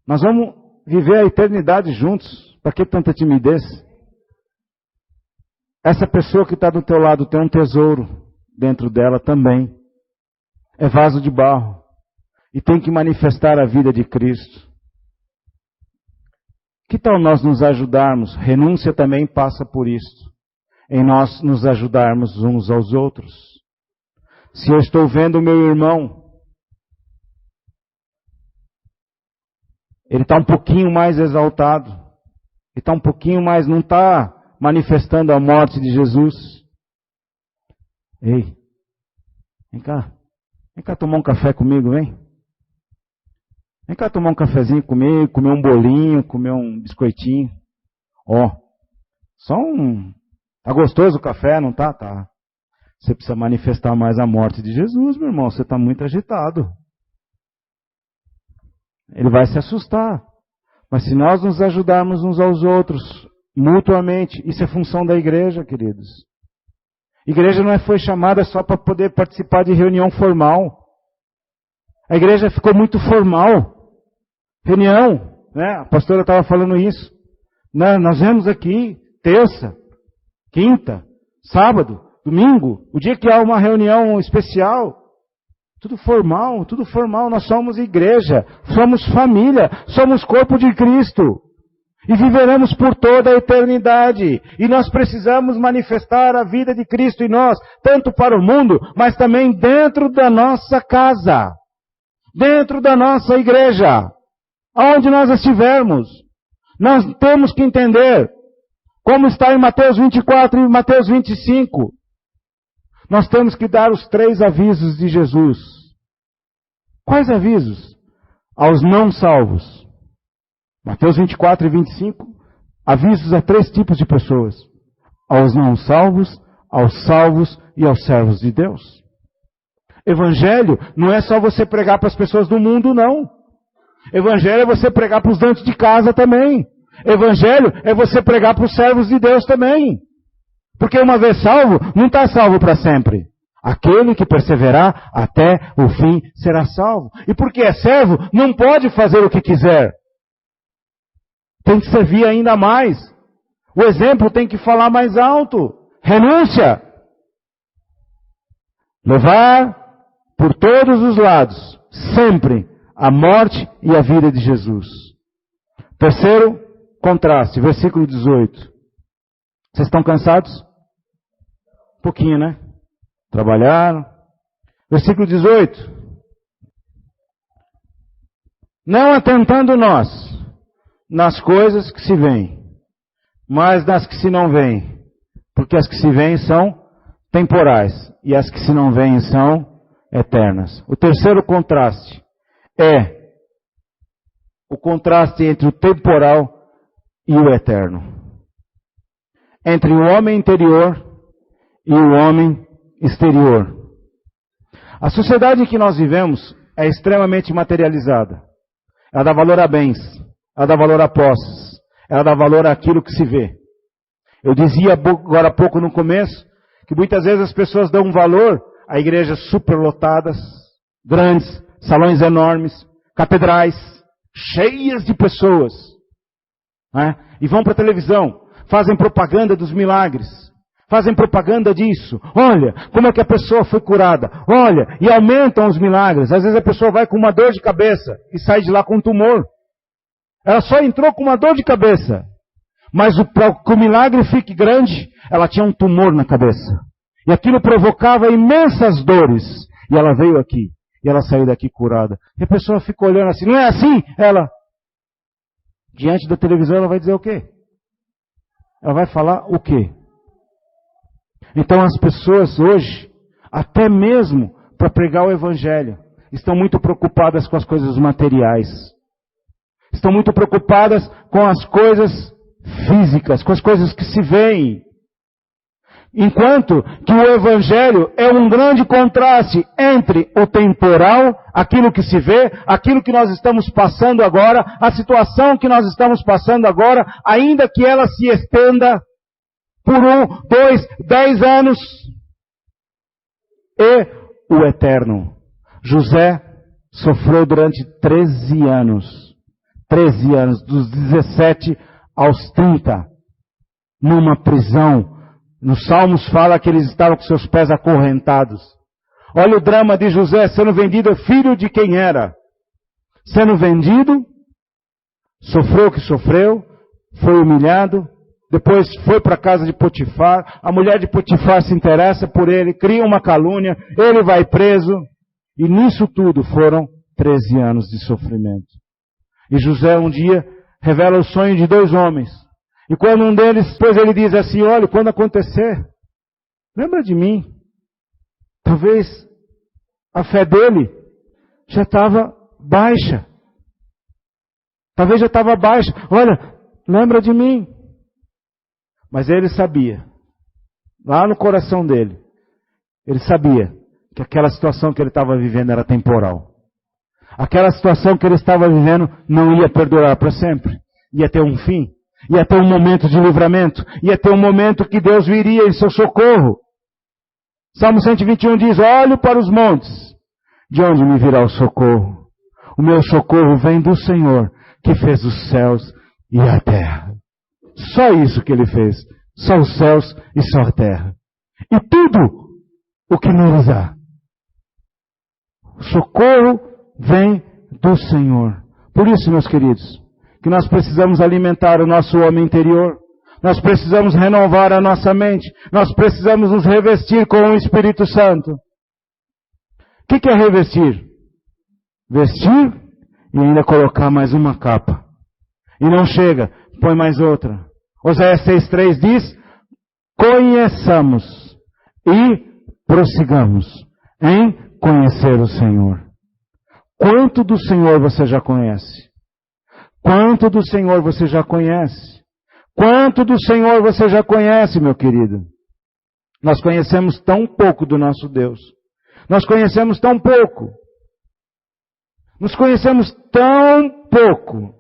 Nós vamos viver a eternidade juntos. Para que tanta timidez? Essa pessoa que está do teu lado tem um tesouro dentro dela também. É vaso de barro. E tem que manifestar a vida de Cristo. Que tal nós nos ajudarmos? Renúncia também passa por isso. Em nós nos ajudarmos uns aos outros. Se eu estou vendo o meu irmão, ele está um pouquinho mais exaltado. Ele está um pouquinho mais, não está manifestando a morte de Jesus. Ei, vem cá tomar um café comigo, vem. Vem cá tomar um cafezinho comigo, comer um bolinho, comer um biscoitinho. Ó, tá gostoso o café, não tá? Tá. Você precisa manifestar mais a morte de Jesus, meu irmão, você está muito agitado. Ele vai se assustar. Mas se nós nos ajudarmos uns aos outros, mutuamente, isso é função da igreja, queridos. Igreja não foi chamada só para poder participar de reunião formal. A igreja ficou muito formal. Reunião, né? A pastora estava falando isso. Nós vemos aqui terça, quinta, sábado, domingo, o dia que há uma reunião especial. Tudo formal, tudo formal. Nós somos igreja, somos família, somos corpo de Cristo. E viveremos por toda a eternidade. E nós precisamos manifestar a vida de Cristo em nós, tanto para o mundo, mas também dentro da nossa casa. Dentro da nossa igreja. Aonde nós estivermos. Nós temos que entender, como está em Mateus 24 e Mateus 25. Nós temos que dar os 3 avisos de Jesus. Quais avisos? Aos não salvos. Mateus 24 e 25, avisos a 3 tipos de pessoas. Aos não salvos, aos salvos e aos servos de Deus. Evangelho não é só você pregar para as pessoas do mundo, não. Evangelho é você pregar para os dentro de casa também. Evangelho é você pregar para os servos de Deus também. Porque uma vez salvo, não está salvo para sempre. Aquele que perseverar até o fim será salvo. E porque é servo, não pode fazer o que quiser. Tem que servir ainda mais. O exemplo tem que falar mais alto. Renúncia. Levar por todos os lados, sempre, a morte e a vida de Jesus. Terceiro contraste, versículo 18. Vocês estão cansados? Um pouquinho, né? Trabalharam. Versículo 18. Não atentando nós nas coisas que se veem, mas nas que se não veem. Porque as que se veem são temporais e as que se não veem são eternas. O terceiro contraste é o contraste entre o temporal e o eterno. Entre o homem interior e o homem exterior. A sociedade em que nós vivemos é extremamente materializada. Ela dá valor a bens, ela dá valor a posses, ela dá valor àquilo que se vê. Eu dizia agora há pouco no começo que muitas vezes as pessoas dão valor a igrejas superlotadas, grandes, salões enormes, catedrais, cheias de pessoas. Né? E vão para a televisão, fazem propaganda dos milagres, fazem propaganda disso. Olha, como é que a pessoa foi curada. Olha, e aumentam os milagres. Às vezes a pessoa vai com uma dor de cabeça e sai de lá com um tumor. Ela só entrou com uma dor de cabeça. Mas para que o milagre fique grande, ela tinha um tumor na cabeça. E aquilo provocava imensas dores. E ela veio aqui. E ela saiu daqui curada. E a pessoa fica olhando assim, não é assim? Ela, diante da televisão, ela vai dizer o quê? Ela vai falar o quê? Então as pessoas hoje, até mesmo para pregar o Evangelho, estão muito preocupadas com as coisas materiais. Estão muito preocupadas com as coisas físicas, com as coisas que se veem. Enquanto que o Evangelho é um grande contraste entre o temporal, aquilo que se vê, aquilo que nós estamos passando agora, a situação que nós estamos passando agora, ainda que ela se estenda por 1, 2, 10 anos, e o eterno. José sofreu durante 13 anos, dos 17 aos 30, numa prisão. Nos Salmos fala que eles estavam com seus pés acorrentados. Olha o drama de José sendo vendido, filho de quem era. Sendo vendido, sofreu o que sofreu, foi humilhado, depois foi para a casa de Potifar, a mulher de Potifar se interessa por ele, cria uma calúnia, ele vai preso, e nisso tudo foram 13 anos de sofrimento. E José um dia revela o sonho de 2 homens. E quando um deles, depois ele diz assim, olha, quando acontecer, lembra de mim. Talvez a fé dele já estava baixa. Talvez já estava baixa. Olha, lembra de mim. Mas ele sabia, lá no coração dele, ele sabia que aquela situação que ele estava vivendo era temporal. Aquela situação que ele estava vivendo não ia perdurar para sempre. Ia ter um fim. Ia ter um momento de livramento. Ia ter um momento que Deus viria em seu socorro. Salmo 121 diz, olho para os montes. De onde me virá o socorro? O meu socorro vem do Senhor, que fez os céus e a terra. Só isso que ele fez. Só os céus e só a terra. E tudo o que neles há. O socorro vem do Senhor. Por isso, meus queridos, que nós precisamos alimentar o nosso homem interior. Nós precisamos renovar a nossa mente. Nós precisamos nos revestir com o Espírito Santo. O que é revestir? Vestir e ainda colocar mais uma capa. E não chega, põe mais outra. Oséias 6,3 diz, conheçamos e prossigamos em conhecer o Senhor. Quanto do Senhor você já conhece? Quanto do Senhor você já conhece? Quanto do Senhor você já conhece, meu querido? Nós conhecemos tão pouco do nosso Deus. Nós conhecemos tão pouco. Nos conhecemos tão pouco.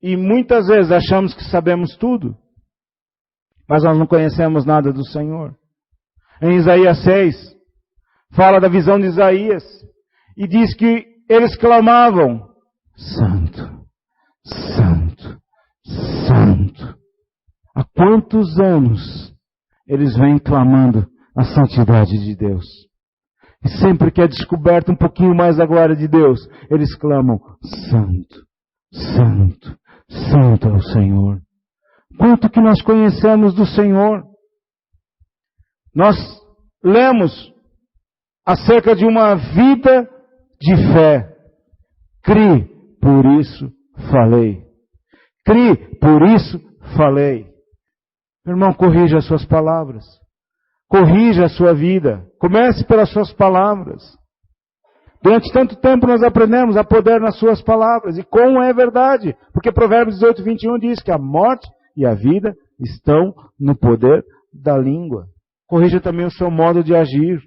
E muitas vezes achamos que sabemos tudo. Mas nós não conhecemos nada do Senhor. Em Isaías 6, fala da visão de Isaías. E diz que eles clamavam, Santo, Santo, Santo. Há quantos anos eles vêm clamando a santidade de Deus? E sempre que é descoberto um pouquinho mais a glória de Deus, eles clamam, Santo, Santo, Santo é o Senhor. Quanto que nós conhecemos do Senhor? Nós lemos acerca de uma vida de fé. Cri, por isso falei. Cri, por isso falei. Meu irmão, corrija as suas palavras. Corrija a sua vida. Comece pelas suas palavras. Durante tanto tempo nós aprendemos a poder nas suas palavras. E como é verdade. Porque Provérbios 18:21 diz que a morte e a vida estão no poder da língua. Corrija também o seu modo de agir.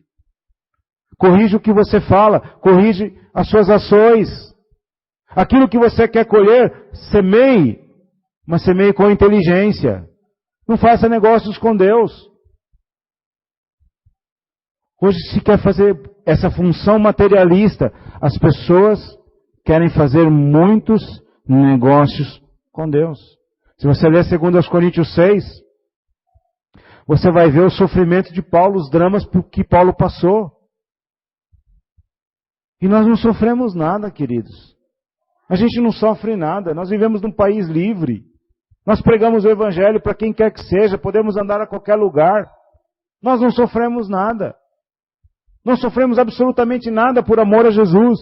Corrija o que você fala. Corrija as suas ações. Aquilo que você quer colher, semeie. Mas semeie com inteligência. Não faça negócios com Deus. Hoje se quer fazer essa função materialista. As pessoas querem fazer muitos negócios com Deus. Se você ler 2 Coríntios 6, você vai ver o sofrimento de Paulo, os dramas que Paulo passou. E nós não sofremos nada, queridos. A gente não sofre nada, nós vivemos num país livre. Nós pregamos o Evangelho para quem quer que seja, podemos andar a qualquer lugar. Nós não sofremos nada. Não sofremos absolutamente nada por amor a Jesus.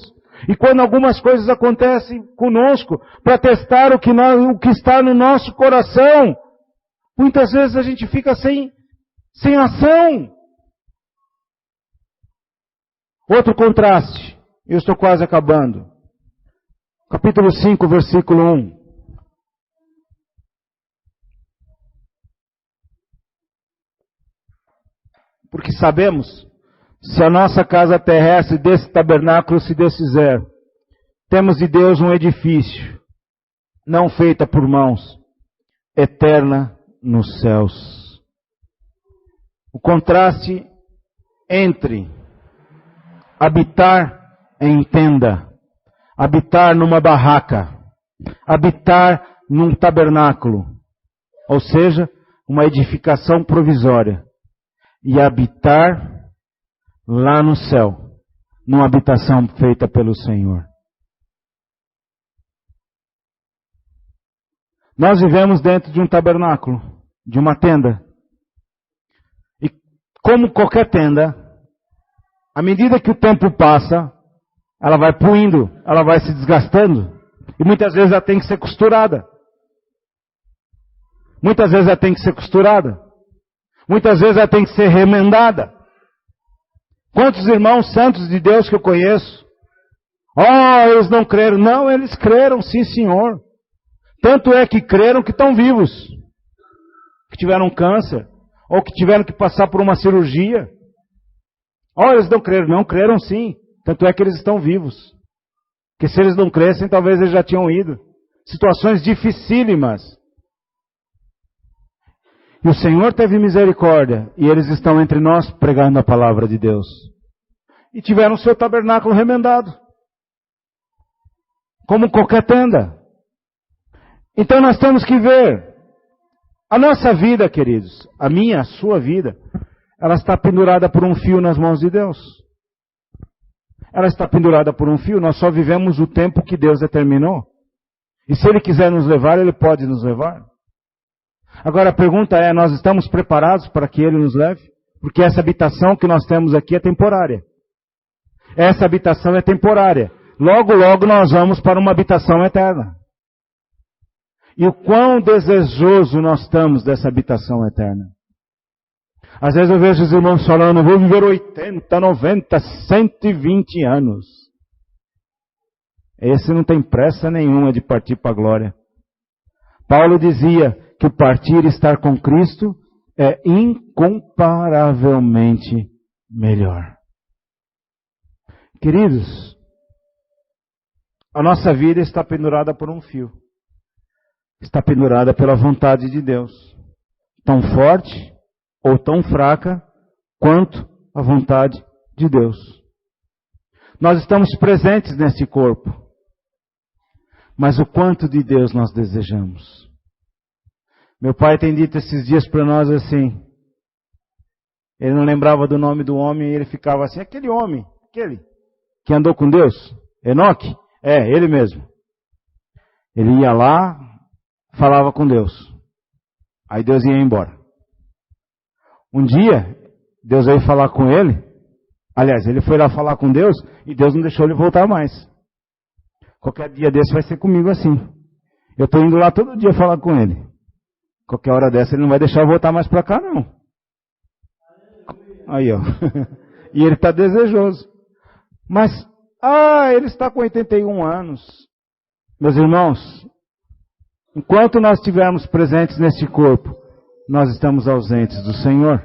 E quando algumas coisas acontecem conosco, para testar o que está no nosso coração, muitas vezes a gente fica sem ação. Outro contraste, eu estou quase acabando. Capítulo 5, versículo 1. Porque sabemos, se a nossa casa terrestre desse tabernáculo se desfizer, temos de Deus um edifício, não feita por mãos, eterna nos céus. O contraste entre habitar em tenda, habitar numa barraca, habitar num tabernáculo, ou seja, uma edificação provisória, e habitar lá no céu, numa habitação feita pelo Senhor. Nós vivemos dentro de um tabernáculo, de uma tenda. E como qualquer tenda, à medida que o tempo passa, ela vai puindo, ela vai se desgastando. E muitas vezes ela tem que ser costurada. Muitas vezes ela tem que ser costurada. Muitas vezes ela tem que ser remendada. Quantos irmãos santos de Deus que eu conheço? Eles não creram. Não, eles creram, sim, Senhor. Tanto é que creram que estão vivos. Que tiveram câncer. Ou que tiveram que passar por uma cirurgia. Eles não creram. Não, creram sim. Tanto é que eles estão vivos. Porque se eles não crescem, talvez eles já tinham ido. Situações dificílimas. E o Senhor teve misericórdia, e eles estão entre nós pregando a palavra de Deus. E tiveram seu tabernáculo remendado. Como qualquer tenda. Então nós temos que ver. A nossa vida, queridos, a minha, a sua vida, ela está pendurada por um fio nas mãos de Deus. Ela está pendurada por um fio, nós só vivemos o tempo que Deus determinou. E se Ele quiser nos levar, Ele pode nos levar. Agora a pergunta é, nós estamos preparados para que Ele nos leve? Porque essa habitação que nós temos aqui é temporária. Essa habitação é temporária. Logo, logo nós vamos para uma habitação eterna. E o quão desejoso nós estamos dessa habitação eterna. Às vezes eu vejo os irmãos falando, vou viver 80, 90, 120 anos. Esse não tem pressa nenhuma de partir para a glória. Paulo dizia que o partir e estar com Cristo é incomparavelmente melhor. Queridos, a nossa vida está pendurada por um fio. Está pendurada pela vontade de Deus. Tão forte ou tão fraca quanto a vontade de Deus. Nós estamos presentes nesse corpo. Mas o quanto de Deus nós desejamos? Meu pai tem dito esses dias para nós assim, ele não lembrava do nome do homem e ele ficava assim, aquele homem, aquele que andou com Deus, Enoque, ele mesmo. Ele ia lá, falava com Deus, aí Deus ia embora. Um dia, Deus veio falar com ele, aliás, ele foi lá falar com Deus e Deus não deixou ele voltar mais. Qualquer dia desse vai ser comigo assim. Eu estou indo lá todo dia falar com ele. Qualquer hora dessa ele não vai deixar eu voltar mais para cá, não. Aí, ó. E ele está desejoso. Mas, ele está com 81 anos. Meus irmãos, enquanto nós estivermos presentes neste corpo, nós estamos ausentes do Senhor.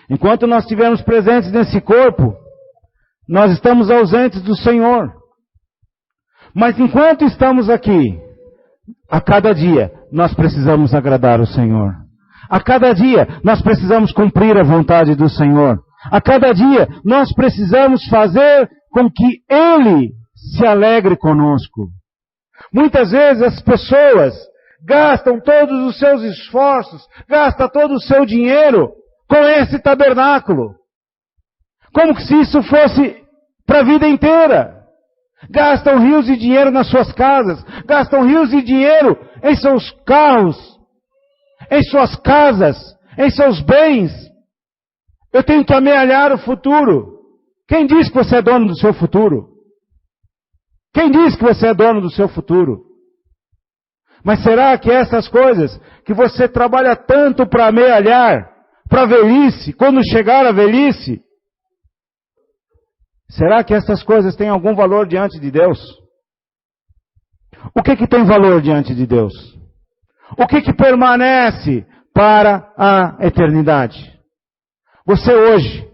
Enquanto nós estivermos presentes nesse corpo, nós estamos ausentes do Senhor. Mas enquanto estamos aqui, a cada dia, nós precisamos agradar o Senhor. A cada dia, nós precisamos cumprir a vontade do Senhor. A cada dia, nós precisamos fazer com que Ele se alegre conosco. Muitas vezes as pessoas gastam todos os seus esforços, gastam todo o seu dinheiro com esse tabernáculo. Como se isso fosse para a vida inteira. Gastam rios de dinheiro nas suas casas. Gastam rios de dinheiro em seus carros, em suas casas, em seus bens. Eu tenho que amealhar o futuro. Quem diz que você é dono do seu futuro? Quem diz que você é dono do seu futuro? Mas será que essas coisas que você trabalha tanto para amealhar, para a velhice, quando chegar a velhice, será que essas coisas têm algum valor diante de Deus? O que tem valor diante de Deus? O que permanece para a eternidade? Você hoje,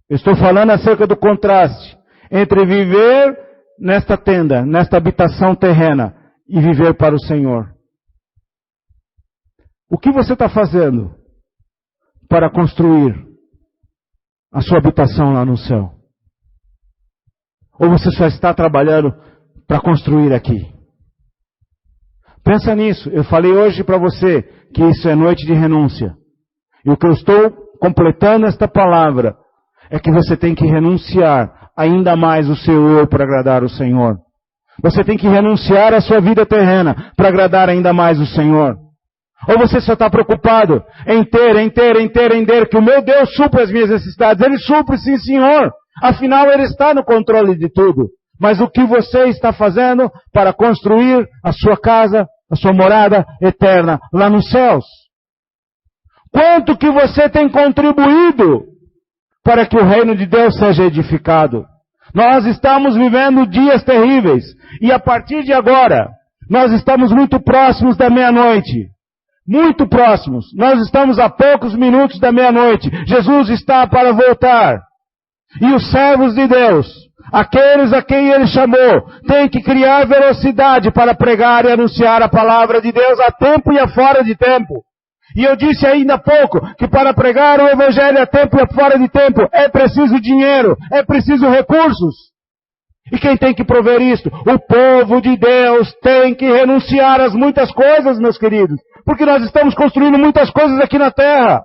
eu estou falando acerca do contraste entre viver nesta tenda, nesta habitação terrena, e viver para o Senhor. O que você está fazendo para construir a sua habitação lá no céu? Ou você só está trabalhando para construir aqui? Pensa nisso. Eu falei hoje para você que isso é noite de renúncia. E o que eu estou completando esta palavra é que você tem que renunciar ainda mais o seu eu para agradar o Senhor. Você tem que renunciar à sua vida terrena para agradar ainda mais o Senhor. Ou você só está preocupado em ter, que o meu Deus supre as minhas necessidades. Ele supre, sim, Senhor. Afinal, Ele está no controle de tudo. Mas o que você está fazendo para construir a sua casa, a sua morada eterna lá nos céus? Quanto que você tem contribuído para que o reino de Deus seja edificado? Nós estamos vivendo dias terríveis. E a partir de agora, nós estamos muito próximos da meia-noite. Muito próximos. Nós estamos a poucos minutos da meia-noite. Jesus está para voltar. E os servos de Deus, aqueles a quem Ele chamou, têm que criar velocidade para pregar e anunciar a palavra de Deus a tempo e a fora de tempo. E eu disse ainda há pouco que para pregar o Evangelho a tempo e a fora de tempo é preciso dinheiro, é preciso recursos. E quem tem que prover isto? O povo de Deus tem que renunciar às muitas coisas, meus queridos. Porque nós estamos construindo muitas coisas aqui na terra.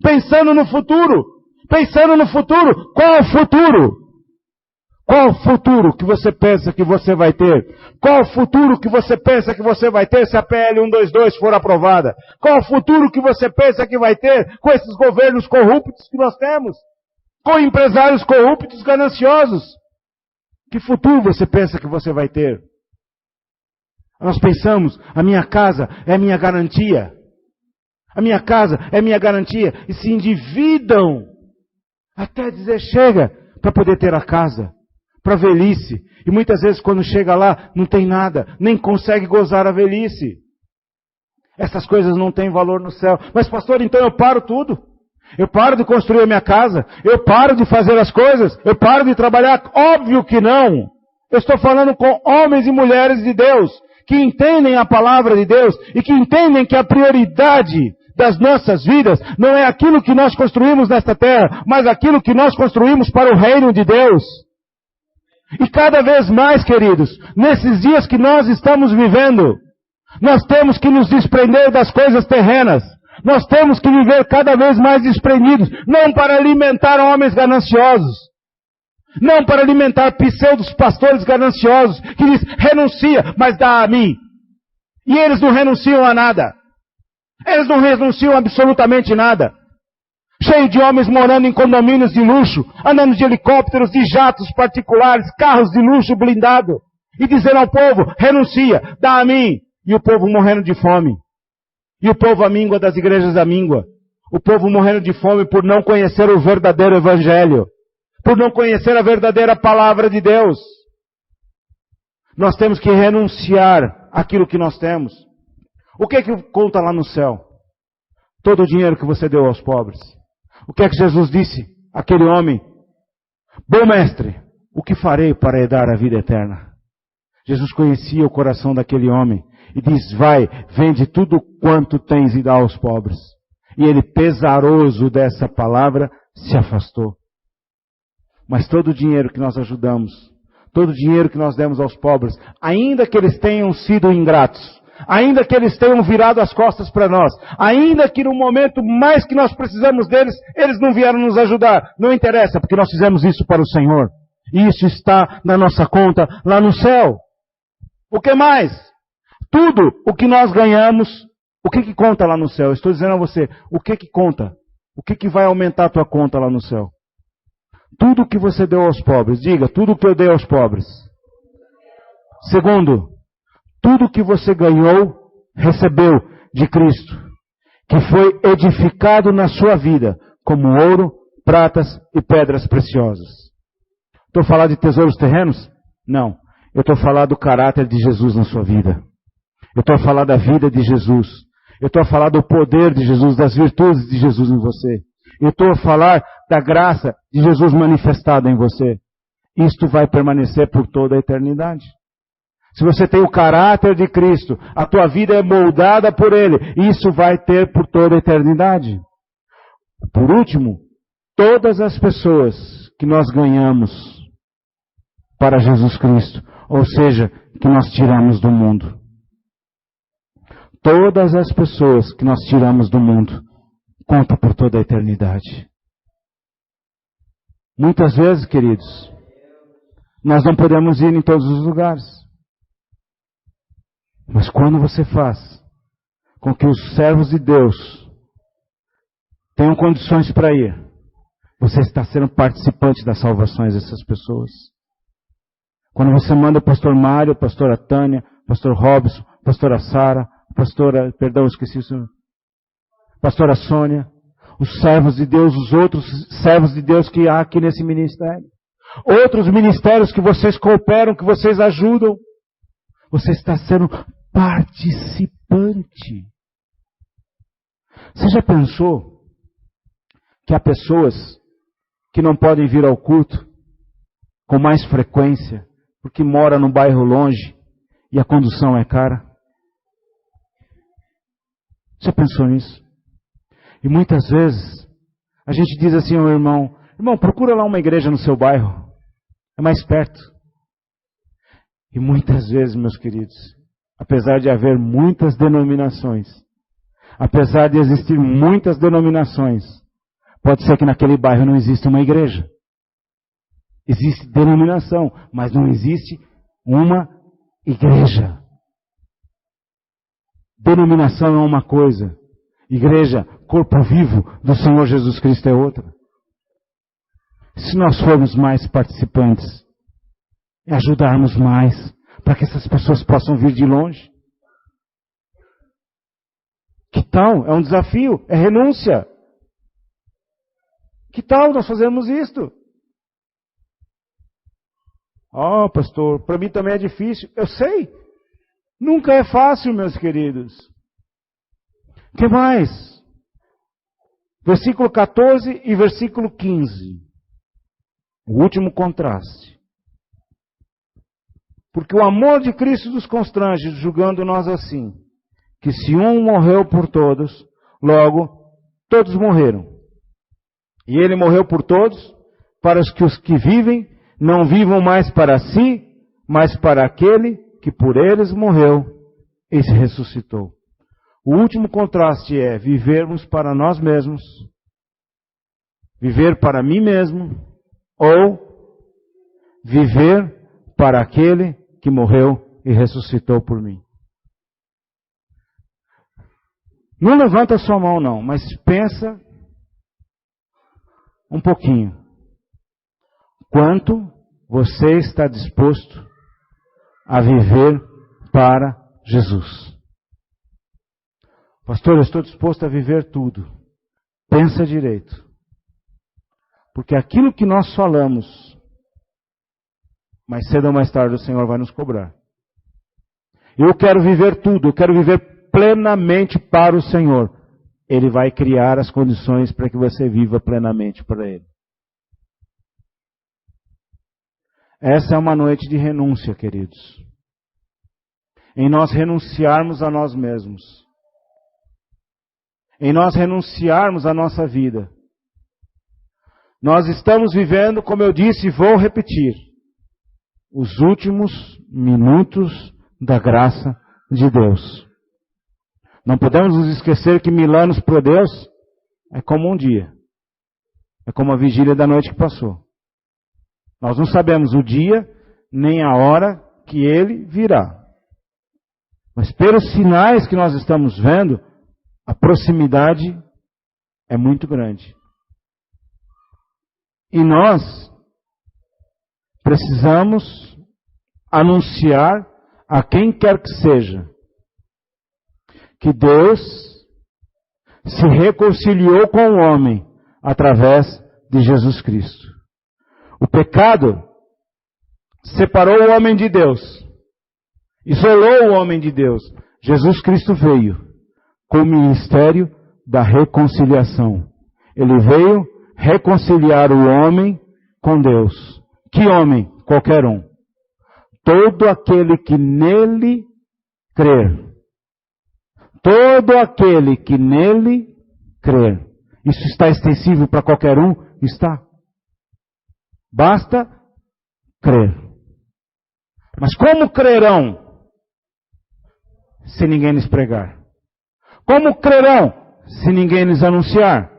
Pensando no futuro. Pensando no futuro. Qual o futuro? Qual o futuro que você pensa que você vai ter? Qual o futuro que você pensa que você vai ter se a PL 122 for aprovada? Qual o futuro que você pensa que vai ter com esses governos corruptos que nós temos? Com empresários corruptos, gananciosos? Que futuro você pensa que você vai ter? Nós pensamos, a minha casa é minha garantia. A minha casa é minha garantia. E se endividam até dizer chega para poder ter a casa. Para a velhice. E muitas vezes quando chega lá, não tem nada. Nem consegue gozar a velhice. Essas coisas não têm valor no céu. Mas pastor, então eu paro tudo. Eu paro de construir a minha casa. Eu paro de fazer as coisas. Eu paro de trabalhar. Óbvio que não. Eu estou falando com homens e mulheres de Deus. Que entendem a palavra de Deus. E que entendem que a prioridade das nossas vidas não é aquilo que nós construímos nesta terra. Mas aquilo que nós construímos para o reino de Deus. E cada vez mais, queridos, nesses dias que nós estamos vivendo, nós temos que nos desprender das coisas terrenas. Nós temos que viver cada vez mais desprendidos, não para alimentar homens gananciosos, não para alimentar pseudos pastores gananciosos, que diz, renuncia, mas dá a mim. E eles não renunciam a nada. Eles não renunciam a absolutamente nada. Cheio de homens morando em condomínios de luxo, andando de helicópteros, de jatos particulares, carros de luxo blindado. E dizendo ao povo, renuncia, dá a mim. E o povo morrendo de fome. E o povo amíngua das igrejas amíngua. O povo morrendo de fome por não conhecer o verdadeiro evangelho. Por não conhecer a verdadeira palavra de Deus. Nós temos que renunciar àquilo que nós temos. O que é que conta lá no céu? Todo o dinheiro que você deu aos pobres. O que é que Jesus disse àquele homem? Bom mestre, o que farei para herdar a vida eterna? Jesus conhecia o coração daquele homem e diz, vai, vende tudo quanto tens e dá aos pobres. E ele, pesaroso dessa palavra, se afastou. Mas todo o dinheiro que nós ajudamos, todo o dinheiro que nós demos aos pobres, ainda que eles tenham sido ingratos, ainda que eles tenham virado as costas para nós, ainda que no momento mais que nós precisamos deles, eles não vieram nos ajudar. Não interessa, porque nós fizemos isso para o Senhor. Isso está na nossa conta lá no céu. O que mais? Tudo o que nós ganhamos, o que conta lá no céu? Eu estou dizendo a você, o que conta? O que vai aumentar a tua conta lá no céu? Tudo o que você deu aos pobres. Diga, tudo o que eu dei aos pobres. Segundo, tudo o que você ganhou, recebeu de Cristo, que foi edificado na sua vida, como ouro, pratas e pedras preciosas. Estou falando de tesouros terrenos? Não. Eu estou falando do caráter de Jesus na sua vida. Eu estou falando da vida de Jesus. Eu estou falando do poder de Jesus, das virtudes de Jesus em você. Eu estou a falar da graça de Jesus manifestada em você. Isto vai permanecer por toda a eternidade. Se você tem o caráter de Cristo, a tua vida é moldada por Ele. Isso vai ter por toda a eternidade. Por último, todas as pessoas que nós ganhamos para Jesus Cristo, ou seja, que nós tiramos do mundo. Todas as pessoas que nós tiramos do mundo, conta por toda a eternidade. Muitas vezes, queridos, nós não podemos ir em todos os lugares. Mas quando você faz com que os servos de Deus tenham condições para ir, você está sendo participante das salvações dessas pessoas. Quando você manda o pastor Mário, a pastora Tânia, o pastor Robson, a pastora Sara, pastora Sônia, os servos de Deus, os outros servos de Deus que há aqui nesse ministério. Outros ministérios que vocês cooperam, que vocês ajudam. Você está sendo participante. Você já pensou que há pessoas que não podem vir ao culto com mais frequência, porque mora num bairro longe e a condução é cara? Você pensou nisso? E muitas vezes a gente diz assim ao irmão, procura lá uma igreja no seu bairro, é mais perto. E muitas vezes, meus queridos, apesar de haver muitas denominações, apesar de existir muitas denominações, pode ser que naquele bairro não exista uma igreja. Existe denominação, mas não existe uma igreja. Denominação é uma coisa, igreja, corpo vivo do Senhor Jesus Cristo é outra. Se nós formos mais participantes e ajudarmos mais para que essas pessoas possam vir de longe. Que tal? É um desafio, é renúncia. Que tal nós fazermos isto? Pastor, para mim também é difícil. Eu sei. Nunca é fácil, meus queridos. O que mais? Versículo 14 e versículo 15. O último contraste. Porque o amor de Cristo nos constrange, julgando nós assim, que se um morreu por todos, logo todos morreram. E ele morreu por todos, para que os que vivem não vivam mais para si, mas para aquele que por eles morreu e se ressuscitou. O último contraste é vivermos para nós mesmos, viver para mim mesmo, ou viver para aquele que morreu e ressuscitou por mim. Não levanta a sua mão não, mas pensa um pouquinho. Quanto você está disposto a viver para Jesus? Pastor, eu estou disposto a viver tudo. Pensa direito. Porque aquilo que nós falamos, mais cedo ou mais tarde o Senhor vai nos cobrar. Eu quero viver tudo, eu quero viver plenamente para o Senhor. Ele vai criar as condições para que você viva plenamente para Ele. Essa é uma noite de renúncia, queridos. Em nós renunciarmos a nós mesmos. Em nós renunciarmos à nossa vida. Nós estamos vivendo, como eu disse e vou repetir, os últimos minutos da graça de Deus. Não podemos nos esquecer que 1000 anos para Deus é como um dia. É como a vigília da noite que passou. Nós não sabemos o dia nem a hora que ele virá. Mas pelos sinais que nós estamos vendo, a proximidade é muito grande. E nós precisamos anunciar a quem quer que seja que Deus se reconciliou com o homem através de Jesus Cristo. O pecado separou o homem de Deus, isolou o homem de Deus. Jesus Cristo veio com o ministério da reconciliação. Ele veio reconciliar o homem com Deus. Que homem? Qualquer um. Todo aquele que nele crer. Todo aquele que nele crer. Isso está extensível para qualquer um? Está. Basta crer. Mas como crerão se ninguém lhes pregar? Como crerão se ninguém lhes anunciar?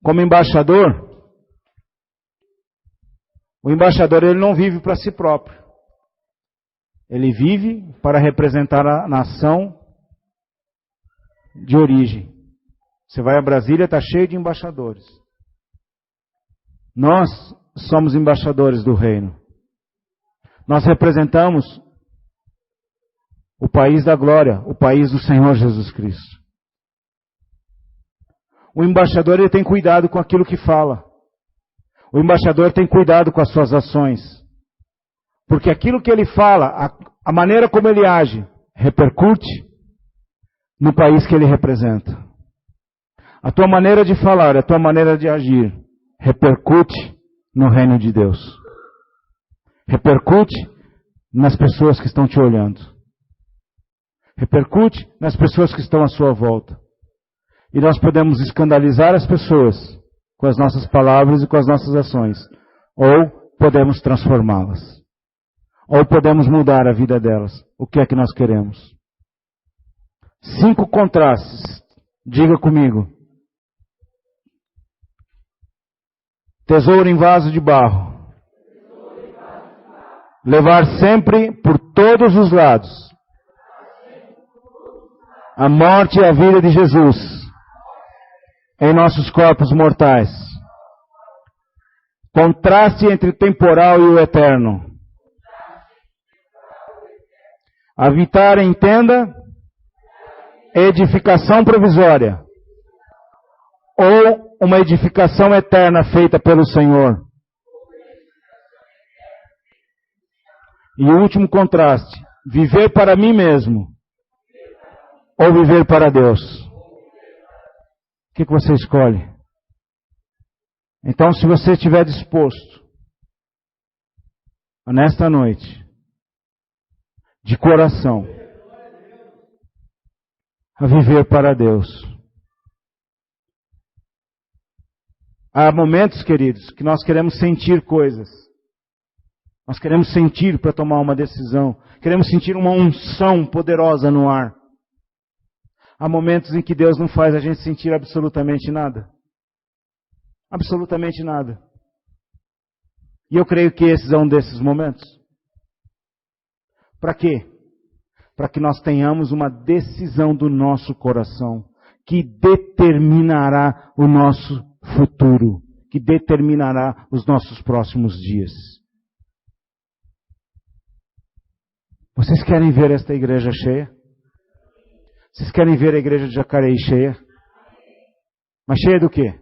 Como embaixador, o embaixador ele não vive para si próprio. Ele vive para representar a nação de origem. Você vai a Brasília, está cheio de embaixadores. Nós somos embaixadores do reino. Nós representamos o país da glória, o país do Senhor Jesus Cristo. O embaixador ele tem cuidado com aquilo que fala. O embaixador tem cuidado com as suas ações. Porque aquilo que ele fala, a maneira como ele age, repercute no país que ele representa. A tua maneira de falar, a tua maneira de agir, repercute no reino de Deus. Repercute nas pessoas que estão te olhando. Repercute nas pessoas que estão à sua volta. E nós podemos escandalizar as pessoas com as nossas palavras e com as nossas ações. Ou podemos transformá-las. Ou podemos mudar a vida delas. O que é que nós queremos? 5 contrastes. Diga comigo. Tesouro em vaso de barro. Levar sempre por todos os lados a morte e a vida de Jesus em nossos corpos mortais. Contraste entre o temporal e o eterno. Habitar em tenda, edificação provisória, ou uma edificação eterna feita pelo Senhor. E o último contraste, viver para mim mesmo, ou viver para Deus. O que você escolhe? Então, se você estiver disposto, nesta noite, de coração, a viver para Deus. Há momentos, queridos, que nós queremos sentir coisas. Nós queremos sentir para tomar uma decisão. Queremos sentir uma unção poderosa no ar. Há momentos em que Deus não faz a gente sentir absolutamente nada. Absolutamente nada. E eu creio que esse é um desses momentos. Para quê? Para que nós tenhamos uma decisão do nosso coração que determinará o nosso futuro, que determinará os nossos próximos dias. Vocês querem ver esta igreja cheia? Vocês querem ver a igreja de Jacareí cheia? Mas cheia do quê?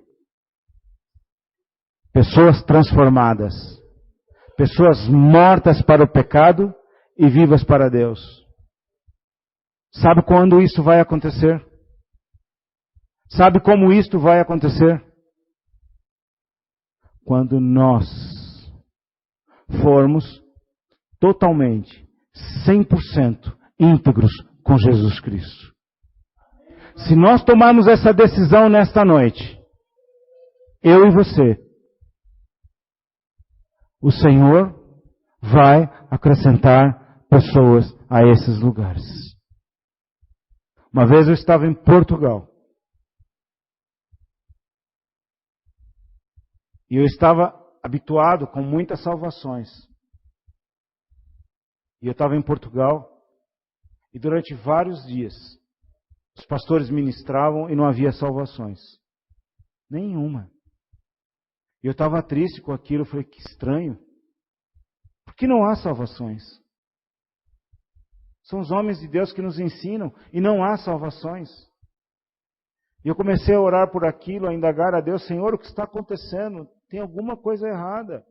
Pessoas transformadas. Pessoas mortas para o pecado e vivas para Deus. Sabe quando isso vai acontecer? Sabe como isto vai acontecer? Quando nós formos totalmente, 100% íntegros com Jesus Cristo. Se nós tomarmos essa decisão nesta noite, eu e você, o Senhor vai acrescentar pessoas a esses lugares. Uma vez eu estava em Portugal. E eu estava habituado com muitas salvações. E eu estava em Portugal, e durante vários dias, os pastores ministravam e não havia salvações. Nenhuma. E eu estava triste com aquilo, eu falei, que estranho. Por que não há salvações? São os homens de Deus que nos ensinam, e não há salvações. E eu comecei a orar por aquilo, a indagar a Deus, Senhor, o que está acontecendo? Tem alguma coisa errada.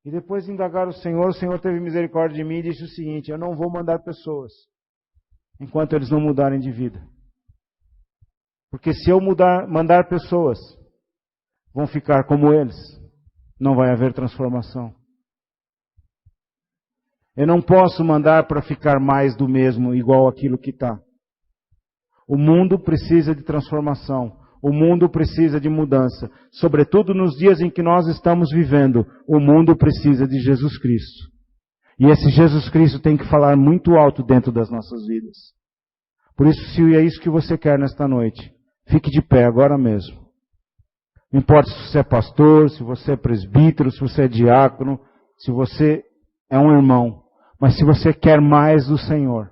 E depois de indagar o Senhor teve misericórdia de mim e disse o seguinte, eu não vou mandar pessoas, enquanto eles não mudarem de vida. Porque se eu mandar pessoas, vão ficar como eles. Não vai haver transformação. Eu não posso mandar para ficar mais do mesmo, igual aquilo que está. O mundo precisa de transformação. O mundo precisa de mudança. Sobretudo nos dias em que nós estamos vivendo, o mundo precisa de Jesus Cristo. E esse Jesus Cristo tem que falar muito alto dentro das nossas vidas. Por isso, se é isso que você quer nesta noite, fique de pé agora mesmo. Não importa se você é pastor, se você é presbítero, se você é diácono, se você é um irmão. Mas se você quer mais do Senhor,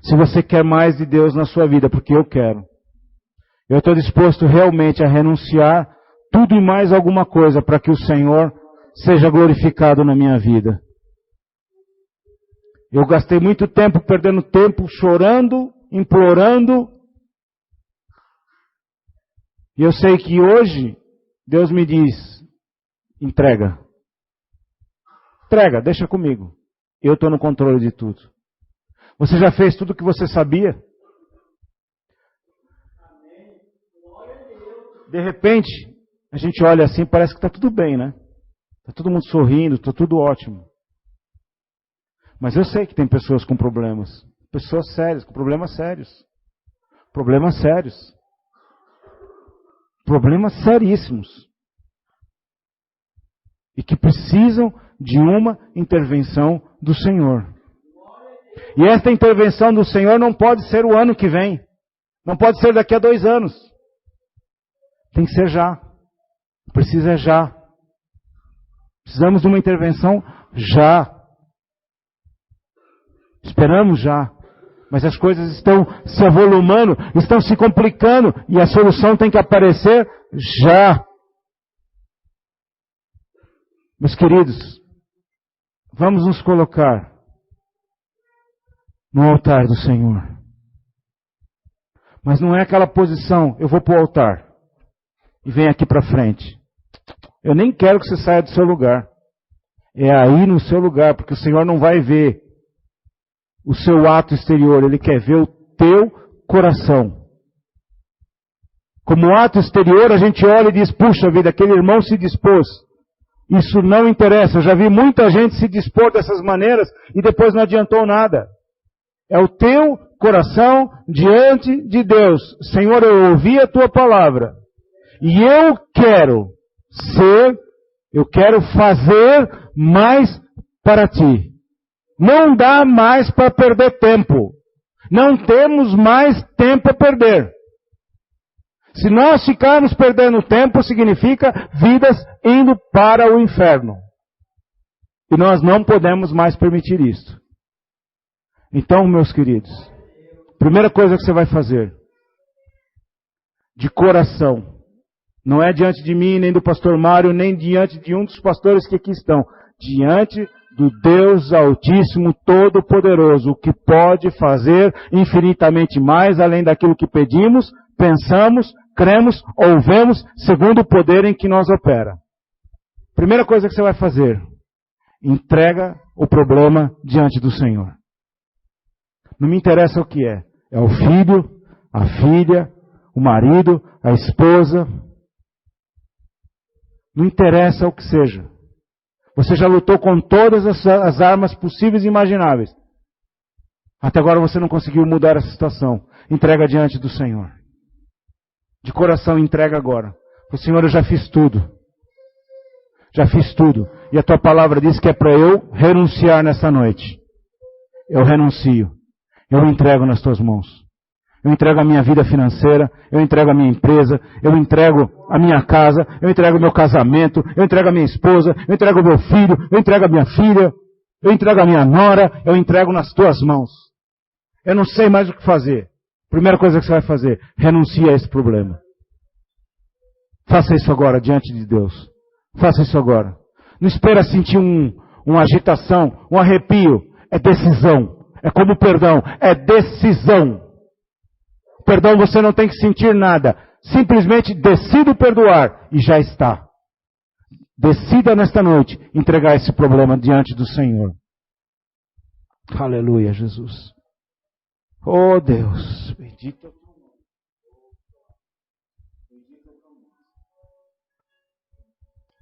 se você quer mais de Deus na sua vida, porque eu quero. Eu estou disposto realmente a renunciar tudo e mais alguma coisa para que o Senhor seja glorificado na minha vida. Eu gastei muito tempo perdendo tempo, chorando, implorando. E eu sei que hoje Deus me diz, entrega. Entrega, deixa comigo. Eu estou no controle de tudo. Você já fez tudo o que você sabia? De repente, a gente olha assim, parece que está tudo bem, né? Está todo mundo sorrindo, está tudo ótimo. Mas eu sei que tem pessoas com problemas. Pessoas sérias, com problemas sérios. Problemas sérios. Problemas seríssimos. E que precisam de uma intervenção do Senhor. E esta intervenção do Senhor não pode ser o ano que vem. Não pode ser daqui a 2 anos. Tem que ser já. Precisa já. Precisamos de uma intervenção já. Esperamos já. Mas as coisas estão se avolumando, estão se complicando e a solução tem que aparecer já. Meus queridos, vamos nos colocar no altar do Senhor. Mas não é aquela posição, eu vou para o altar e vem aqui para frente. Eu nem quero que você saia do seu lugar. É aí no seu lugar, porque o Senhor não vai ver o seu ato exterior, Ele quer ver o teu coração. Como ato exterior, a gente olha e diz, puxa vida, aquele irmão se dispôs. Isso não interessa, eu já vi muita gente se dispor dessas maneiras e depois não adiantou nada. É o teu coração diante de Deus. Senhor, eu ouvi a tua palavra. E eu quero fazer mais para ti. Não dá mais para perder tempo. Não temos mais tempo a perder. Se nós ficarmos perdendo tempo, significa vidas indo para o inferno. E nós não podemos mais permitir isso. Então, meus queridos, primeira coisa que você vai fazer, de coração, não é diante de mim, nem do pastor Mário, nem diante de um dos pastores que aqui estão. Diante do Deus Altíssimo, Todo-Poderoso, que pode fazer infinitamente mais, além daquilo que pedimos, pensamos, cremos ou vemos, segundo o poder em que nós opera. Primeira coisa que você vai fazer, entrega o problema diante do Senhor. Não me interessa o que é. É o filho, a filha, o marido, a esposa. Não interessa o que seja. Você já lutou com todas as armas possíveis e imagináveis. Até agora você não conseguiu mudar essa situação. Entrega diante do Senhor. De coração, entrega agora. O Senhor, eu já fiz tudo. Já fiz tudo. E a tua palavra diz que é para eu renunciar nessa noite. Eu renuncio. Eu me entrego nas tuas mãos. Eu entrego a minha vida financeira, eu entrego a minha empresa, eu entrego a minha casa, eu entrego o meu casamento, eu entrego a minha esposa, eu entrego o meu filho, eu entrego a minha filha, eu entrego a minha nora, eu entrego nas tuas mãos. Eu não sei mais o que fazer. Primeira coisa que você vai fazer, renuncia a esse problema. Faça isso agora diante de Deus. Faça isso agora. Não espera sentir uma agitação, um arrepio. É decisão. É como perdão. É decisão. Perdão você não tem que sentir nada. Simplesmente decida perdoar e já está. Decida nesta noite entregar esse problema diante do Senhor. Aleluia, Jesus. Oh Deus, bendito.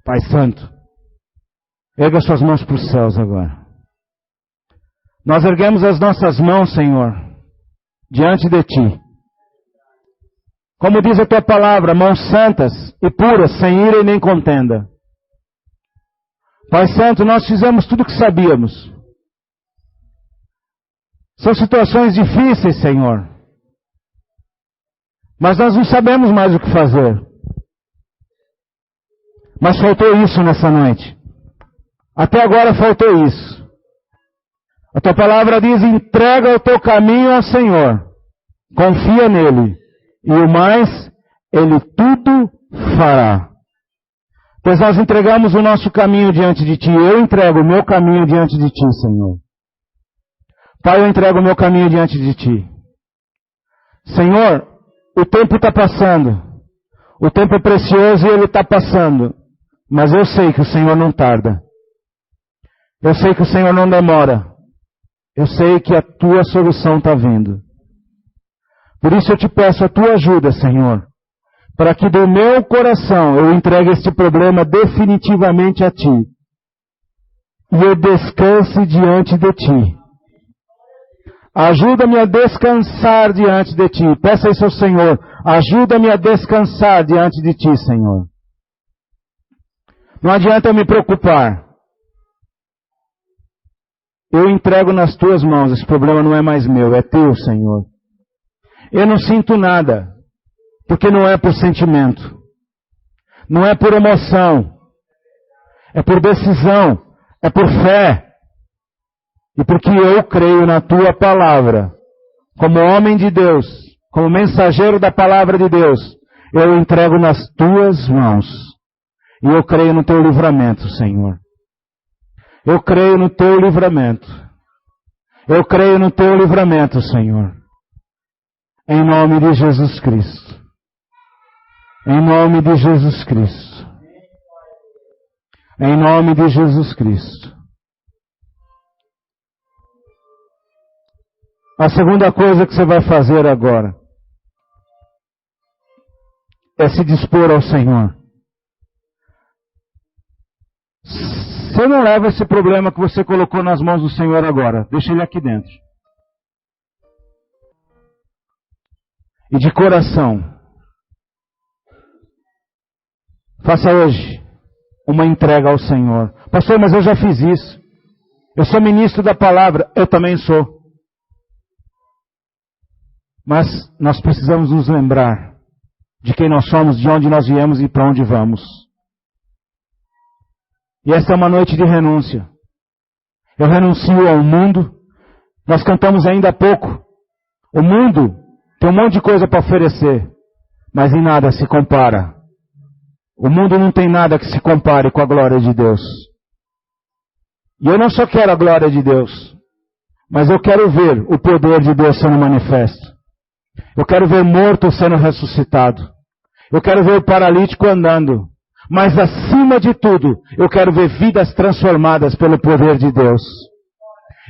Pai Santo, erga suas mãos para os céus agora. Nós erguemos as nossas mãos, Senhor, diante de Ti. Como diz a Tua palavra, mãos santas e puras, sem ira e nem contenda. Pai Santo, nós fizemos tudo o que sabíamos. São situações difíceis, Senhor. Mas nós não sabemos mais o que fazer. Mas faltou isso nessa noite. Até agora faltou isso. A Tua palavra diz, entrega o teu caminho ao Senhor. Confia nele. E o mais, Ele tudo fará. Pois nós entregamos o nosso caminho diante de Ti. Eu entrego o meu caminho diante de Ti, Senhor. Pai, eu entrego o meu caminho diante de Ti. Senhor, o tempo está passando. O tempo é precioso e ele está passando. Mas eu sei que o Senhor não tarda. Eu sei que o Senhor não demora. Eu sei que a Tua solução está vindo. Por isso eu te peço a Tua ajuda, Senhor. Para que do meu coração eu entregue este problema definitivamente a Ti. E eu descanse diante de Ti. Ajuda-me a descansar diante de Ti. Peça isso ao Senhor. Ajuda-me a descansar diante de Ti, Senhor. Não adianta eu me preocupar. Eu entrego nas Tuas mãos. Esse problema não é mais meu, é Teu, Senhor. Eu não sinto nada. Porque não é por sentimento. Não é por emoção. É por decisão. É por fé. E porque eu creio na Tua palavra, como homem de Deus, como mensageiro da palavra de Deus, eu entrego nas Tuas mãos. E eu creio no Teu livramento, Senhor. Eu creio no Teu livramento. Eu creio no Teu livramento, Senhor. Em nome de Jesus Cristo. Em nome de Jesus Cristo. Em nome de Jesus Cristo. A segunda coisa que você vai fazer agora é se dispor ao Senhor. Você não leva esse problema que você colocou nas mãos do Senhor agora. Deixa ele aqui dentro. E de coração, faça hoje uma entrega ao Senhor. Pastor, mas eu já fiz isso. Eu sou ministro da palavra. Eu também sou. Mas nós precisamos nos lembrar de quem nós somos, de onde nós viemos e para onde vamos. E essa é uma noite de renúncia. Eu renuncio ao mundo. Nós cantamos ainda há pouco. O mundo tem um monte de coisa para oferecer, mas em nada se compara. O mundo não tem nada que se compare com a glória de Deus. E eu não só quero a glória de Deus, mas eu quero ver o poder de Deus sendo manifesto. Eu quero ver morto sendo ressuscitado. Eu quero ver o paralítico andando. Mas acima de tudo, eu quero ver vidas transformadas pelo poder de Deus.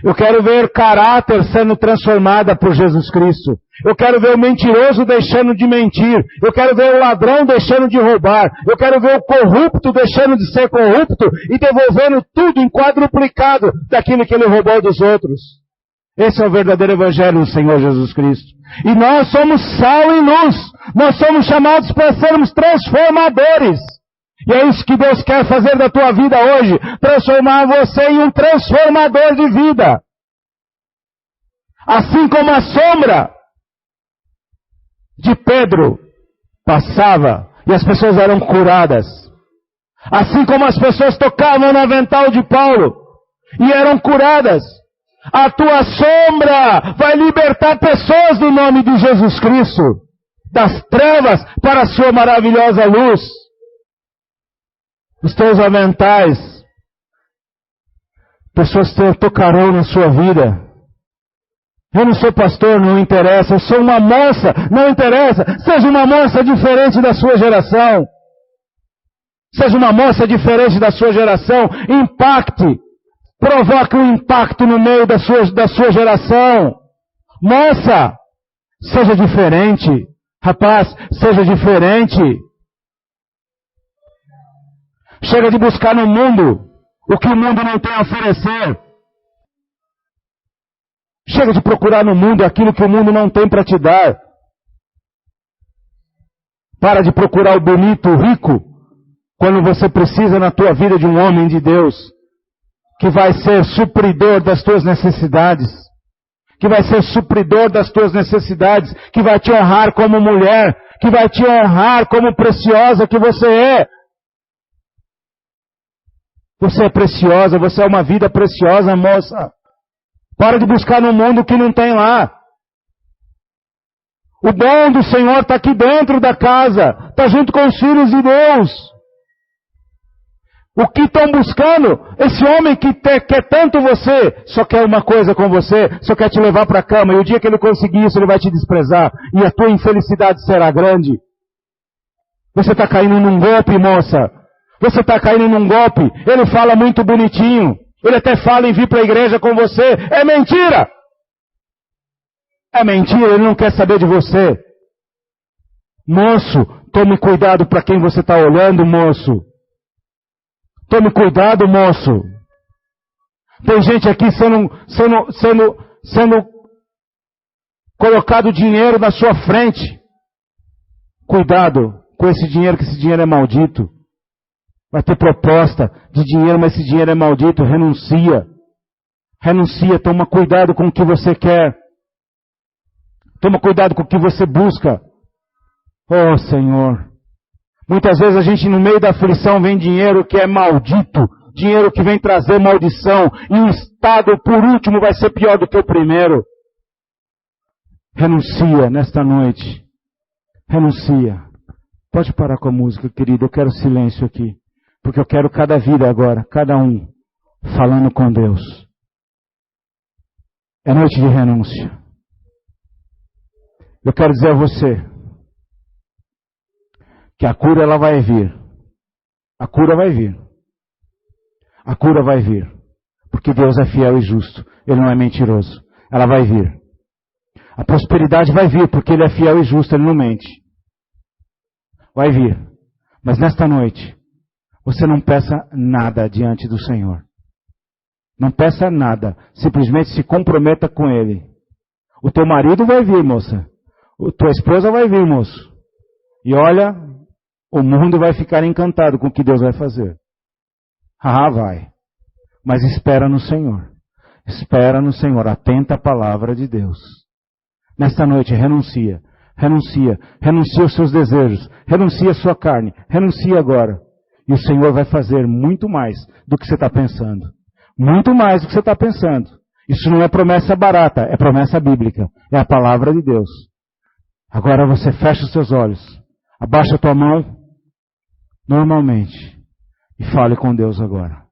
Eu quero ver caráter sendo transformada por Jesus Cristo. Eu quero ver o mentiroso deixando de mentir. Eu quero ver o ladrão deixando de roubar. Eu quero ver o corrupto deixando de ser corrupto e devolvendo tudo em quadruplicado daquilo que ele roubou dos outros. Esse é o verdadeiro evangelho do Senhor Jesus Cristo. E nós somos sal e luz. Nós somos chamados para sermos transformadores. E é isso que Deus quer fazer da tua vida hoje. Transformar você em um transformador de vida. Assim como a sombra de Pedro passava e as pessoas eram curadas. Assim como as pessoas tocavam no avental de Paulo e eram curadas. A tua sombra vai libertar pessoas no nome de Jesus Cristo, das trevas para a sua maravilhosa luz. Os teus aventais, pessoas tocarão na sua vida. Eu não sou pastor, não interessa. Eu sou uma moça, não interessa. Seja uma moça diferente da sua geração. Seja uma moça diferente da sua geração. Impacte. Provoque um impacto no meio da sua geração. Moça, seja diferente. Rapaz, seja diferente. Chega de buscar no mundo o que o mundo não tem a oferecer. Chega de procurar no mundo aquilo que o mundo não tem para te dar. Para de procurar o bonito, o rico, quando você precisa na tua vida de um homem de Deus, que vai ser supridor das tuas necessidades, que vai ser supridor das tuas necessidades, que vai te honrar como mulher, que vai te honrar como preciosa que você é. Você é preciosa, você é uma vida preciosa, moça. Para de buscar no mundo o que não tem lá. O bom do Senhor está aqui dentro da casa, está junto com os filhos de Deus. O que estão buscando? Esse homem que quer tanto você, só quer uma coisa com você, só quer te levar para a cama, e o dia que ele conseguir isso, ele vai te desprezar, e a tua infelicidade será grande. Você está caindo num golpe, moça. Você está caindo num golpe. Ele fala muito bonitinho. Ele até fala em vir para a igreja com você. É mentira! É mentira, ele não quer saber de você. Moço, tome cuidado para quem você está olhando, moço. Tome cuidado, moço. Tem gente aqui sendo colocado dinheiro na sua frente. Cuidado com esse dinheiro, que esse dinheiro é maldito. Vai ter proposta de dinheiro, mas esse dinheiro é maldito. Renuncia. Renuncia, toma cuidado com o que você quer. Toma cuidado com o que você busca. Oh, Senhor. Muitas vezes a gente no meio da aflição vem dinheiro que é maldito, dinheiro que vem trazer maldição, e o estado por último vai ser pior do que o primeiro. Renuncia nesta noite. Renuncia. Pode parar com a música, querido, eu quero silêncio aqui, porque eu quero cada vida agora, cada um, falando com Deus. É noite de renúncia. Eu quero dizer a você que a cura ela vai vir. A cura vai vir. A cura vai vir. Porque Deus é fiel e justo. Ele não é mentiroso. Ela vai vir. A prosperidade vai vir, porque Ele é fiel e justo, Ele não mente. Vai vir. Mas nesta noite, você não peça nada diante do Senhor. Não peça nada. Simplesmente se comprometa com Ele. O teu marido vai vir, moça. A tua esposa vai vir, moço. E olha, o mundo vai ficar encantado com o que Deus vai fazer. Ah, vai. Mas espera no Senhor. Espera no Senhor. Atenta à palavra de Deus. Nesta noite, renuncia. Renuncia. Renuncia os seus desejos. Renuncia a sua carne. Renuncia agora. E o Senhor vai fazer muito mais do que você está pensando. Muito mais do que você está pensando. Isso não é promessa barata. É promessa bíblica. É a palavra de Deus. Agora você fecha os seus olhos. Abaixa a tua mão. Normalmente. E fale com Deus agora.